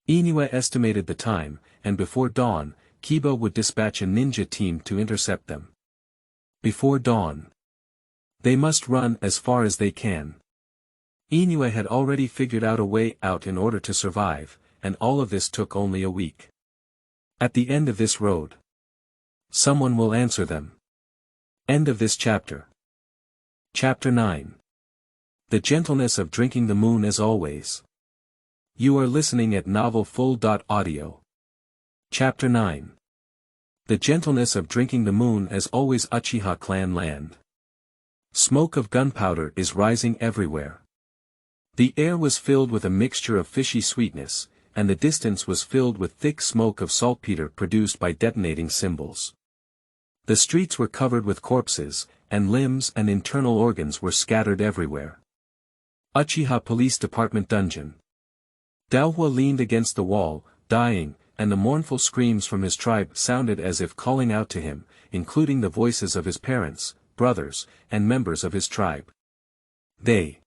Yinyue estimated the time, and before dawn, Kiba would dispatch a ninja team to intercept them. Before dawn. They must run as far as they can. Yinyue had already figured out a way out in order to survive, and all of this took only a week. At the end of this road, someone will answer them. End of this chapter. Chapter 9. The Gentleness of Drinking the Moon as Always. You are listening at novelfull.audio. Chapter 9. The Gentleness of Drinking the Moon as Always. Uchiha Clan Land. Smoke of gunpowder is rising everywhere. The air was filled with a mixture of fishy sweetness, and the distance was filled with thick smoke of saltpeter produced by detonating cymbals. The streets were covered with corpses, and limbs and internal organs were scattered everywhere. Uchiha Police Department Dungeon. Daohua leaned against the wall, dying, and the mournful screams from his tribe sounded as if calling out to him, including the voices of his parents, brothers, and members of his tribe. They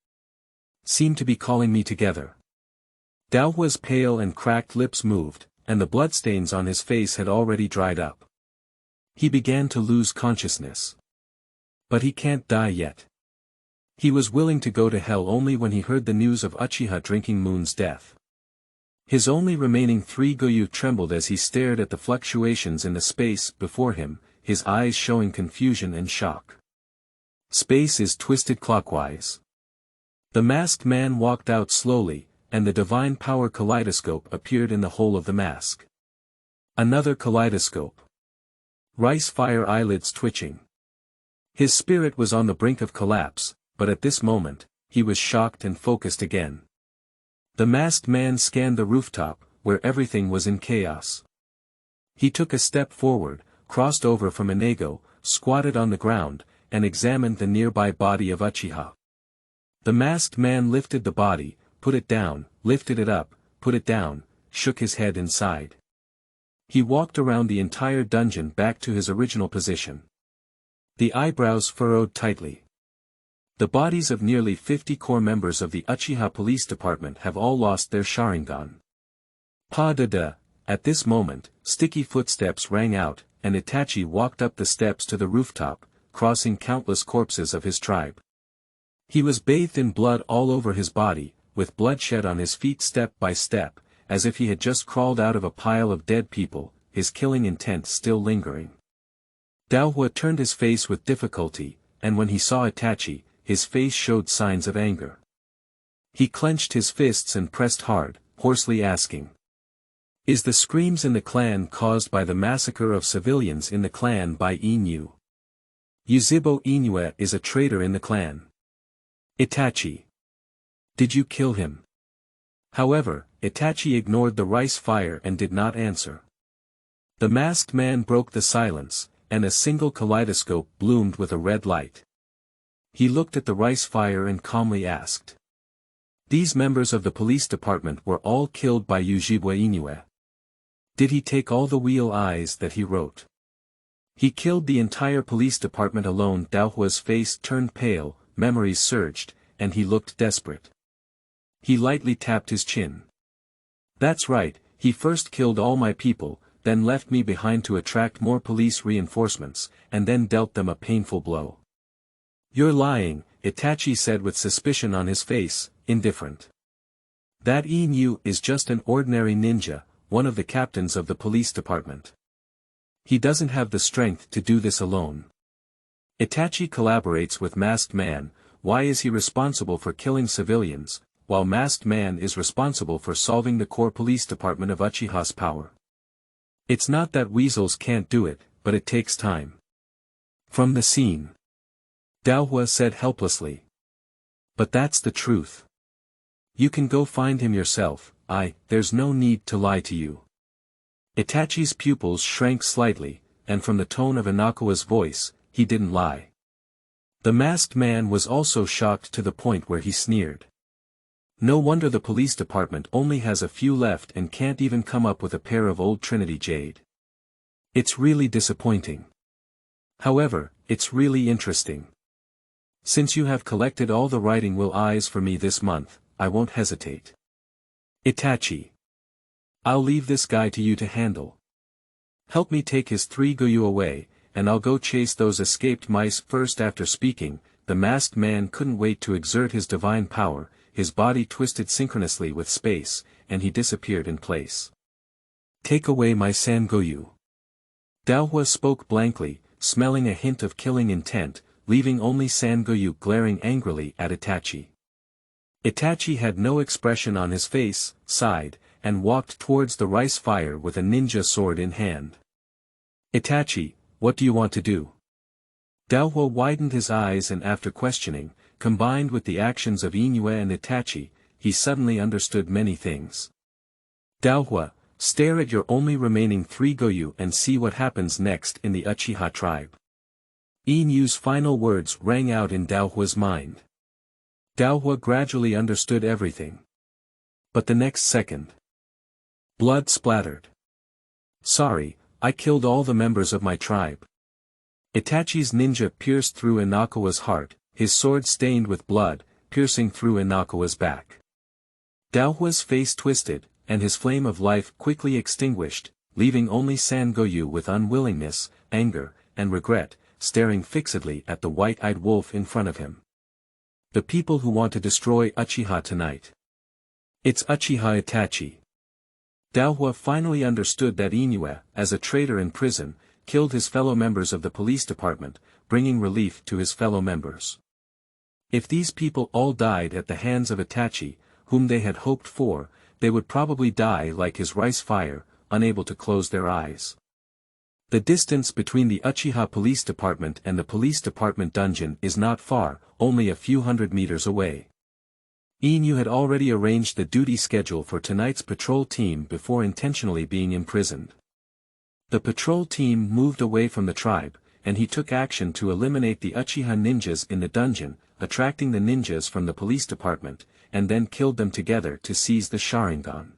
seem to be calling me together. Daohua's pale and cracked lips moved, and the bloodstains on his face had already dried up. He began to lose consciousness. But he can't die yet. He was willing to go to hell only when he heard the news of Uchiha Drinking Moon's death. His only remaining 3 Goyu trembled as he stared at the fluctuations in the space before him, his eyes showing confusion and shock. Space is twisted clockwise. The masked man walked out slowly, and the divine power kaleidoscope appeared in the hole of the mask. Another kaleidoscope. Rice fire eyelids twitching. His spirit was on the brink of collapse, but at this moment, he was shocked and focused again. The masked man scanned the rooftop, where everything was in chaos. He took a step forward, crossed over from Inego, squatted on the ground, and examined the nearby body of Uchiha. The masked man lifted the body, put it down, lifted it up, put it down, shook his head and sighed. He walked around the entire dungeon back to his original position. The eyebrows furrowed tightly. The bodies of nearly 50 core members of the Uchiha Police Department have all lost their Sharingan. Pa-da-da, at this moment, sticky footsteps rang out, and Itachi walked up the steps to the rooftop, crossing countless corpses of his tribe. He was bathed in blood all over his body, with bloodshed on his feet step by step, as if he had just crawled out of a pile of dead people, his killing intent still lingering. Daohua turned his face with difficulty, and when he saw Itachi, his face showed signs of anger. He clenched his fists and pressed hard, hoarsely asking. Is the screams in the clan caused by the massacre of civilians in the clan by Yinyue? Yuzhibo Yinyue is a traitor in the clan. Itachi. Did you kill him? However, Itachi ignored the rice fire and did not answer. The masked man broke the silence, and a single kaleidoscope bloomed with a red light. He looked at the rice fire and calmly asked. These members of the police department were all killed by Yuzhibo Yinyue. Did he take all the wheel eyes that he wrote? He killed the entire police department alone. Daohua's face turned pale, memories surged, and he looked desperate. He lightly tapped his chin. That's right, he first killed all my people, then left me behind to attract more police reinforcements, and then dealt them a painful blow. You're lying, Itachi said with suspicion on his face, indifferent. That Yinyue is just an ordinary ninja, one of the captains of the police department. He doesn't have the strength to do this alone. Itachi collaborates with Masked Man. Why is he responsible for killing civilians, while Masked Man is responsible for solving the core police department of Uchiha's power? It's not that weasels can't do it, but it takes time. From the scene. Daohua said helplessly. But that's the truth. You can go find him yourself. There's no need to lie to you. Itachi's pupils shrank slightly, and from the tone of Inakawa's voice, he didn't lie. The masked man was also shocked to the point where he sneered. No wonder the police department only has a few left and can't even come up with a pair of old Trinity jade. It's really disappointing. However, it's really interesting. Since you have collected all the writing will eyes for me this month, I won't hesitate. Itachi. I'll leave this guy to you to handle. Help me take his 3 Goyu away, and I'll go chase those escaped mice first. After speaking, the masked man couldn't wait to exert his divine power. His body twisted synchronously with space, and he disappeared in place. Take away my Sangoyu. Daohua spoke blankly, smelling a hint of killing intent, leaving only Sangoyu glaring angrily at Itachi. Itachi had no expression on his face, sighed, and walked towards the rice fire with a ninja sword in hand. Itachi, what do you want to do? Daohua widened his eyes, and after questioning, combined with the actions of Yinyue and Itachi, he suddenly understood many things. Daohua, stare at your only remaining 3 Goyu and see what happens next in the Uchiha tribe. Yinyue's final words rang out in Daohua's mind. Daohua gradually understood everything. But the next second. Blood splattered. Sorry, I killed all the members of my tribe. Itachi's ninja pierced through Inakawa's heart, his sword stained with blood, piercing through Inakawa's back. Daohua's face twisted, and his flame of life quickly extinguished, leaving only Sangoyu with unwillingness, anger, and regret, staring fixedly at the white-eyed wolf in front of him. The people who want to destroy Uchiha tonight. It's Uchiha Itachi. Daohua finally understood that Yinyue, as a traitor in prison, killed his fellow members of the police department, bringing relief to his fellow members. If these people all died at the hands of Itachi, whom they had hoped for, they would probably die like his rice fire, unable to close their eyes. The distance between the Uchiha police department and the police department dungeon is not far, only a few hundred meters away. Yinyue had already arranged the duty schedule for tonight's patrol team before intentionally being imprisoned. The patrol team moved away from the tribe, and he took action to eliminate the Uchiha ninjas in the dungeon, attracting the ninjas from the police department, and then killed them together to seize the Sharingan.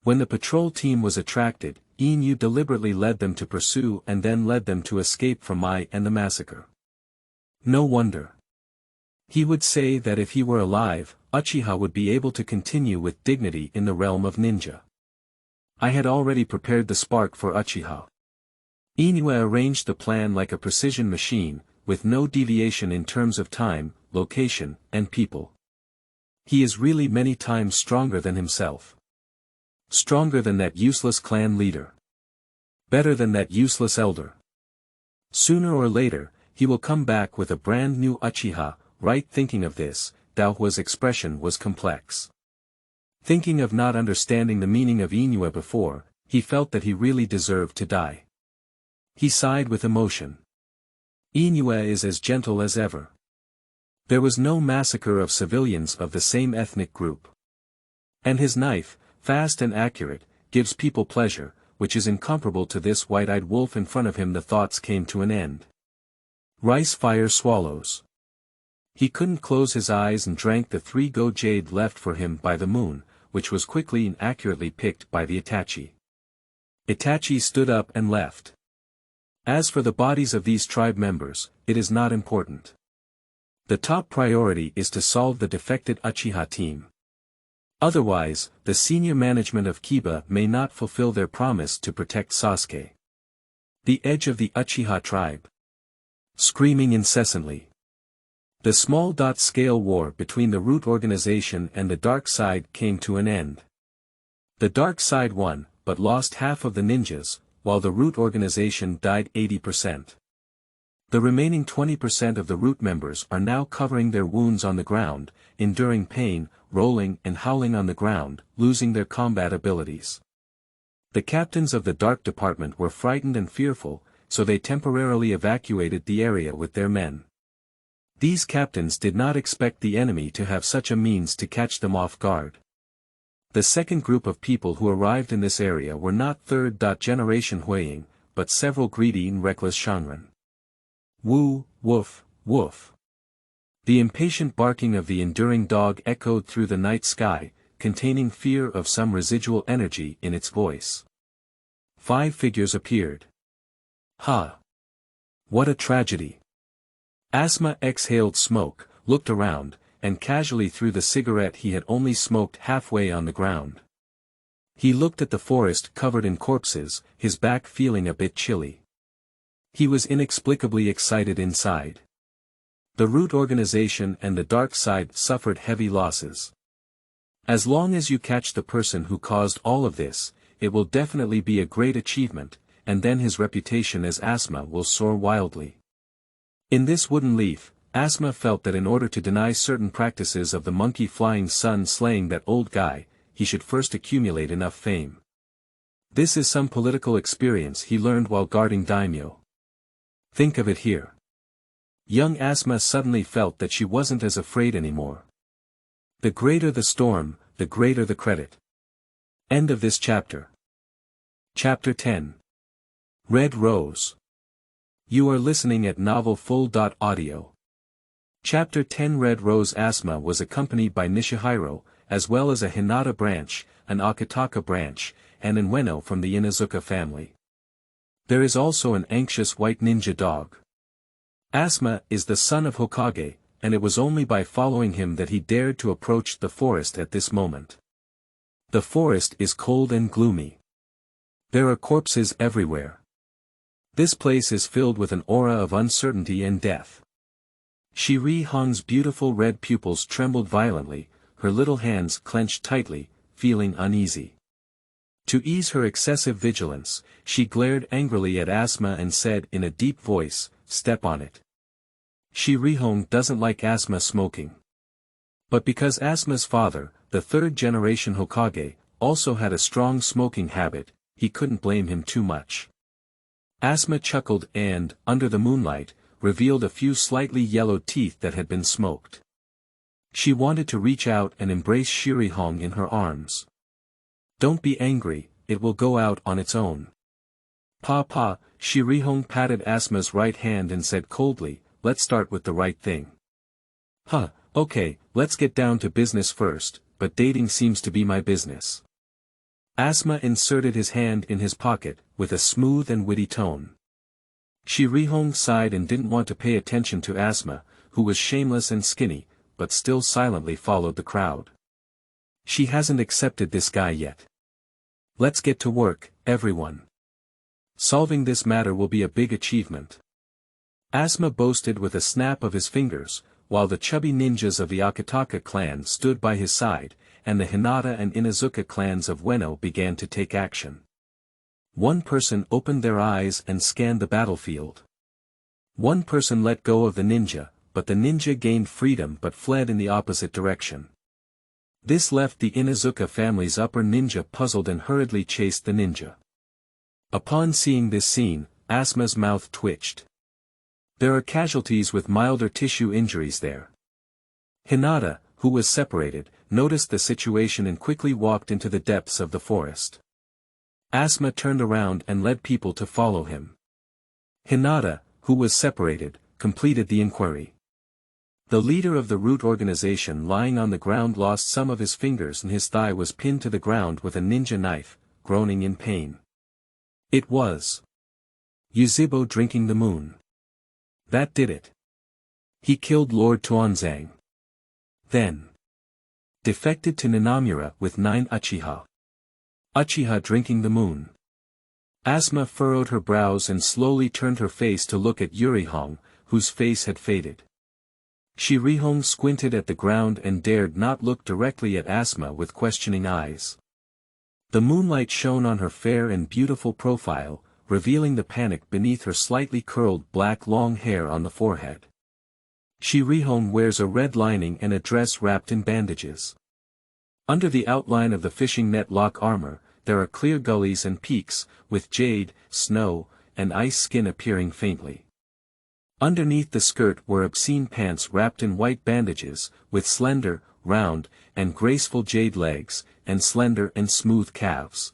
When the patrol team was attracted, Yinyue deliberately led them to pursue and then led them to escape from Mai and the massacre. No wonder. He would say that if he were alive, Uchiha would be able to continue with dignity in the realm of ninja. I had already prepared the spark for Uchiha. Yinyue arranged the plan like a precision machine, with no deviation in terms of time, location, and people. He is really many times stronger than himself. Stronger than that useless clan leader. Better than that useless elder. Sooner or later, he will come back with a brand new Uchiha, right? Thinking of this, Daohua's expression was complex. Thinking of not understanding the meaning of Yinyue before, he felt that he really deserved to die. He sighed with emotion. Yinyue is as gentle as ever. There was no massacre of civilians of the same ethnic group. And his knife, fast and accurate, gives people pleasure, which is incomparable to this white-eyed wolf in front of him. The thoughts came to an end. Rice fire swallows. He couldn't close his eyes and drank the 3-go jade left for him by the moon, which was quickly and accurately picked by the Itachi. Itachi stood up and left. As for the bodies of these tribe members, it is not important. The top priority is to solve the defected Uchiha team. Otherwise, the senior management of Kiba may not fulfill their promise to protect Sasuke. The edge of the Uchiha tribe. Screaming incessantly. The small-scale war between the root organization and the dark side came to an end. The dark side won, but lost half of the ninjas, while the root organization died 80%. The remaining 20% of the root members are now covering their wounds on the ground, enduring pain, rolling and howling on the ground, losing their combat abilities. The captains of the Dark Department were frightened and fearful, so they temporarily evacuated the area with their men. These captains did not expect the enemy to have such a means to catch them off guard. The second group of people who arrived in this area were not third-generation Huiying, but several greedy and reckless Shangren. Woo, woof, woof. The impatient barking of the enduring dog echoed through the night sky, containing fear of some residual energy in its voice. 5 figures appeared. Ha! What a tragedy! Asma exhaled smoke, looked around, and casually threw the cigarette he had only smoked halfway on the ground. He looked at the forest covered in corpses, his back feeling a bit chilly. He was inexplicably excited inside. The root organization and the dark side suffered heavy losses. As long as you catch the person who caused all of this, it will definitely be a great achievement, and then his reputation as Asma will soar wildly. In this wooden leaf, Asma felt that in order to deny certain practices of the monkey flying sun slaying that old guy, he should first accumulate enough fame. This is some political experience he learned while guarding daimyo. Think of it here. Young Asma suddenly felt that she wasn't as afraid anymore. The greater the storm, the greater the credit. End of this chapter. Chapter 10. Red Rose. You are listening at novelfull.audio. Chapter 10. Red Rose. Asma was accompanied by Nishihiro, as well as a Hinata branch, an Akataka branch, and an Ueno from the Inuzuka family. There is also an anxious white ninja dog. Asma is the son of Hokage, and it was only by following him that he dared to approach the forest at this moment. The forest is cold and gloomy. There are corpses everywhere. This place is filled with an aura of uncertainty and death. Shiri Hong's beautiful red pupils trembled violently, her little hands clenched tightly, feeling uneasy. To ease her excessive vigilance, she glared angrily at Asma and said in a deep voice, "Step on it." Shiri Hong doesn't like Asma smoking. But because Asma's father, the third-generation Hokage, also had a strong smoking habit, he couldn't blame him too much. Asma chuckled and, under the moonlight, revealed a few slightly yellowed teeth that had been smoked. She wanted to reach out and embrace Shiri Hong in her arms. "Don't be angry, it will go out on its own." "Pa," Shiri Hong patted Asma's right hand and said coldly, "Let's start with the right thing." "Huh, okay, let's get down to business first, but dating seems to be my business." Asma inserted his hand in his pocket, with a smooth and witty tone. Shiri Hong sighed and didn't want to pay attention to Asma, who was shameless and skinny, but still silently followed the crowd. She hasn't accepted this guy yet. Let's get to work, everyone. Solving this matter will be a big achievement. Asma boasted with a snap of his fingers, while the chubby ninjas of the Akataka clan stood by his side, and the Hinata and Inazuka clans of Ueno began to take action. One person opened their eyes and scanned the battlefield. One person let go of the ninja, but the ninja gained freedom but fled in the opposite direction. This left the Inazuka family's upper ninja puzzled and hurriedly chased the ninja. Upon seeing this scene, Asuma's mouth twitched. There are casualties with milder tissue injuries there. Hinata, who was separated, noticed the situation and quickly walked into the depths of the forest. Asuma turned around and led people to follow him. Hinata, who was separated, completed the inquiry. The leader of the root organization lying on the ground lost some of his fingers and his thigh was pinned to the ground with a ninja knife, groaning in pain. It was Yuzhibo drinking the moon. That did it. He killed Lord Tuan Zang. Then defected to Nanamura with 9 Uchiha. Uchiha drinking the moon. Asuma furrowed her brows and slowly turned her face to look at Yurihong, whose face had faded. Shirihong squinted at the ground and dared not look directly at Asuma with questioning eyes. The moonlight shone on her fair and beautiful profile, revealing the panic beneath her slightly curled black long hair on the forehead. Shirihong wears a red lining and a dress wrapped in bandages. Under the outline of the fishing net lock armor, there are clear gullies and peaks, with jade, snow, and ice skin appearing faintly. Underneath the skirt were obscene pants wrapped in white bandages, with slender, round, and graceful jade legs, and slender and smooth calves.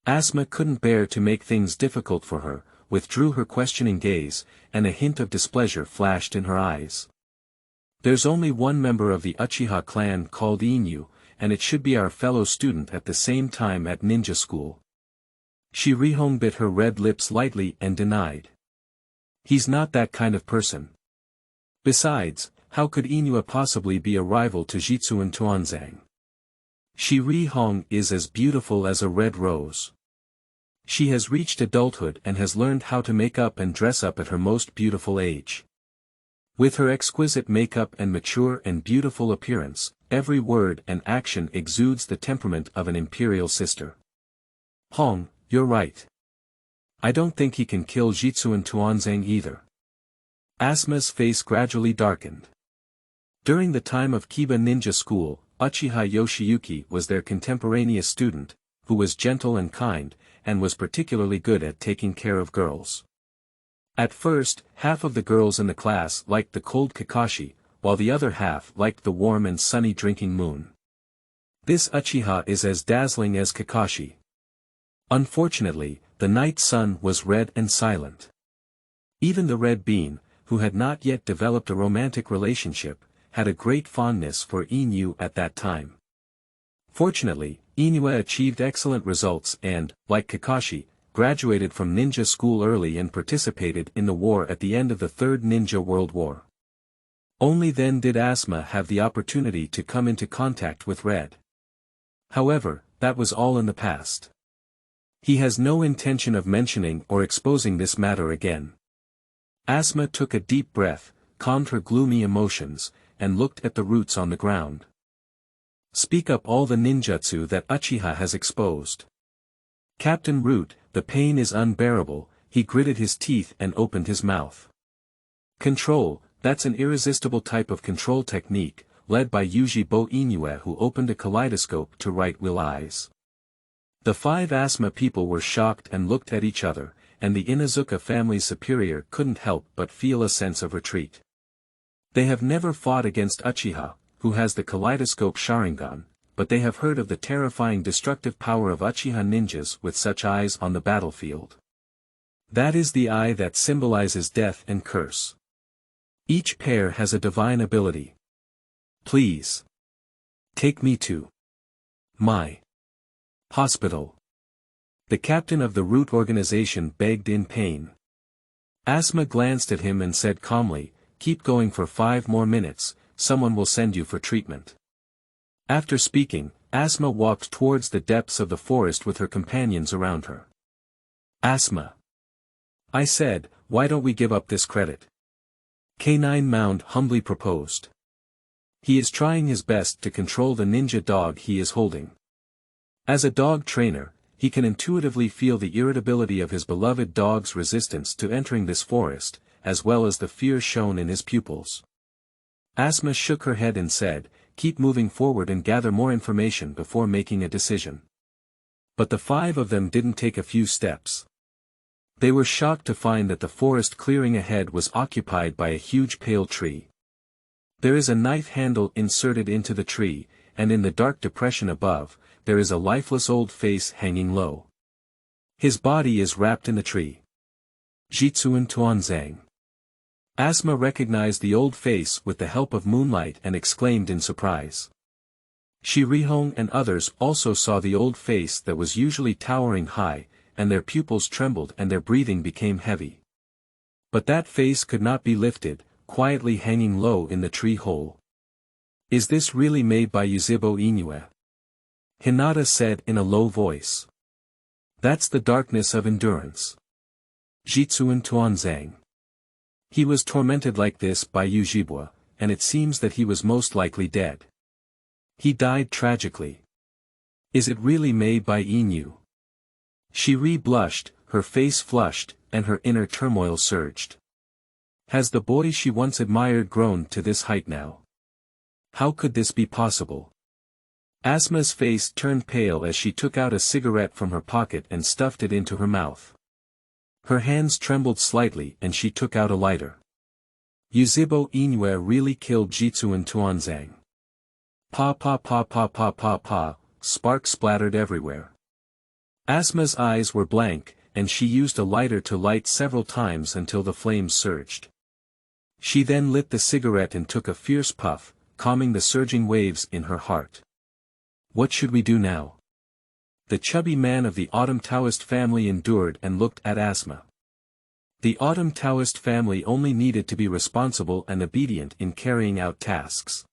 Asuma couldn't bear to make things difficult for her, withdrew her questioning gaze, and a hint of displeasure flashed in her eyes. There's only one member of the Uchiha clan called Yinyue, and it should be our fellow student at the same time at ninja school. Shirihong bit her red lips lightly and denied. He's not that kind of person. Besides, how could Yinyue possibly be a rival to Jitsuan Tuanzang? Shirihong is as beautiful as a red rose. She has reached adulthood and has learned how to make up and dress up at her most beautiful age. With her exquisite makeup and mature and beautiful appearance, every word and action exudes the temperament of an imperial sister. Hong, you're right. I don't think he can kill Jitsuan Tuanzang either. Asuma's face gradually darkened. During the time of Kiba Ninja School, Uchiha Yoshiyuki was their contemporaneous student, who was gentle and kind, and was particularly good at taking care of girls. At first, half of the girls in the class liked the cold Kakashi, while the other half liked the warm and sunny drinking moon. This Uchiha is as dazzling as Kakashi. Unfortunately, the night sun was red and silent. Even the Red Bean, who had not yet developed a romantic relationship, had a great fondness for Yinyue at that time. Fortunately, Yinyue achieved excellent results and, like Kakashi, graduated from ninja school early and participated in the war at the end of the Third Ninja World War. Only then did Asuma have the opportunity to come into contact with Red. However, that was all in the past. He has no intention of mentioning or exposing this matter again. Asuma took a deep breath, calmed her gloomy emotions, and looked at the roots on the ground. Speak up all the ninjutsu that Uchiha has exposed. Captain Root, the pain is unbearable, he gritted his teeth and opened his mouth. Control, that's an irresistible type of control technique, led by Yuzhibo Yinyue who opened a kaleidoscope to right-wheel eyes. The 5 Asuma people were shocked and looked at each other, and the Inazuka family's superior couldn't help but feel a sense of retreat. They have never fought against Uchiha, who has the kaleidoscope Sharingan, but they have heard of the terrifying destructive power of Uchiha ninjas with such eyes on the battlefield. That is the eye that symbolizes death and curse. Each pair has a divine ability. Please. Take me to my hospital. The captain of the root organization begged in pain. Asuma glanced at him and said calmly, keep going for 5 more minutes, someone will send you for treatment. After speaking, Asuma walked towards the depths of the forest with her companions around her. Asuma. I said, why don't we give up this credit? K9 Mound humbly proposed. He is trying his best to control the ninja dog he is holding. As a dog trainer, he can intuitively feel the irritability of his beloved dog's resistance to entering this forest, as well as the fear shown in his pupils. Asma shook her head and said, "Keep moving forward and gather more information before making a decision." But the 5 of them didn't take a few steps. They were shocked to find that the forest clearing ahead was occupied by a huge pale tree. There is a knife handle inserted into the tree, and in the dark depression above, there is a lifeless old face hanging low. His body is wrapped in the tree. Jitsuan Tuan Zang. Asma recognized the old face with the help of moonlight and exclaimed in surprise. Shi Rihong and others also saw the old face that was usually towering high, and their pupils trembled and their breathing became heavy. But that face could not be lifted, quietly hanging low in the tree hole. "Is this really made by Yuzhibo Yinyue?" Hinata said in a low voice. "That's the darkness of endurance." Jitsuan Tuanzang. He was tormented like this by Yuzhibo, and it seems that he was most likely dead. He died tragically. Is it really made by Yinyue? Shiri blushed, her face flushed, and her inner turmoil surged. Has the boy she once admired grown to this height now? How could this be possible? Asma's face turned pale as she took out a cigarette from her pocket and stuffed it into her mouth. Her hands trembled slightly and she took out a lighter. Yuzhibo Yinyue really killed Jitsuan Tuanzang. Pa pa pa pa pa pa pa, sparks splattered everywhere. Asma's eyes were blank, and she used a lighter to light several times until the flames surged. She then lit the cigarette and took a fierce puff, calming the surging waves in her heart. What should we do now? The chubby man of the Autumn Taoist family endured and looked at Asma. The Autumn Taoist family only needed to be responsible and obedient in carrying out tasks.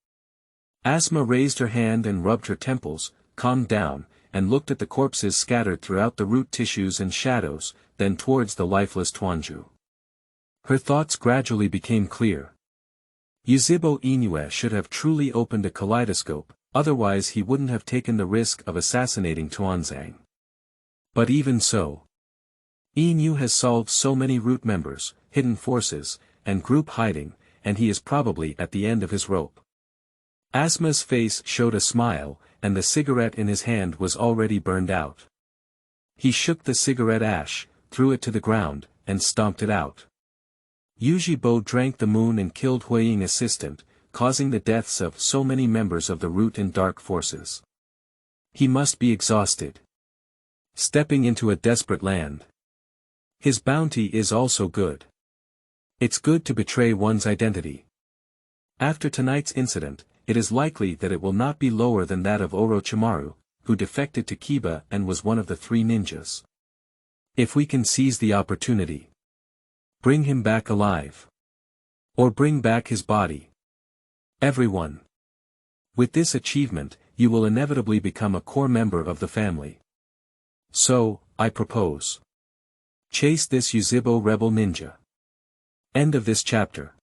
Asma raised her hand and rubbed her temples, calmed down, and looked at the corpses scattered throughout the root tissues and shadows, then towards the lifeless Tuanju. Her thoughts gradually became clear. Yuzhibo Yinyue should have truly opened a kaleidoscope, otherwise he wouldn't have taken the risk of assassinating Tuanzang. But even so, Yinyue has solved so many root members, hidden forces, and group hiding, and he is probably at the end of his rope. Asma's face showed a smile, and the cigarette in his hand was already burned out. He shook the cigarette ash, threw it to the ground, and stomped it out. Yuzhibo drank the moon and killed Huiying assistant, causing the deaths of so many members of the root and dark forces. He must be exhausted. Stepping into a desperate land. His bounty is also good. It's good to betray one's identity. After tonight's incident, it is likely that it will not be lower than that of Orochimaru, who defected to Kiba and was one of the 3 ninjas. If we can seize the opportunity. Bring him back alive. Or bring back his body. Everyone. With this achievement, you will inevitably become a core member of the family. So, I propose. Chase this Yuzhibo rebel ninja. End of this chapter.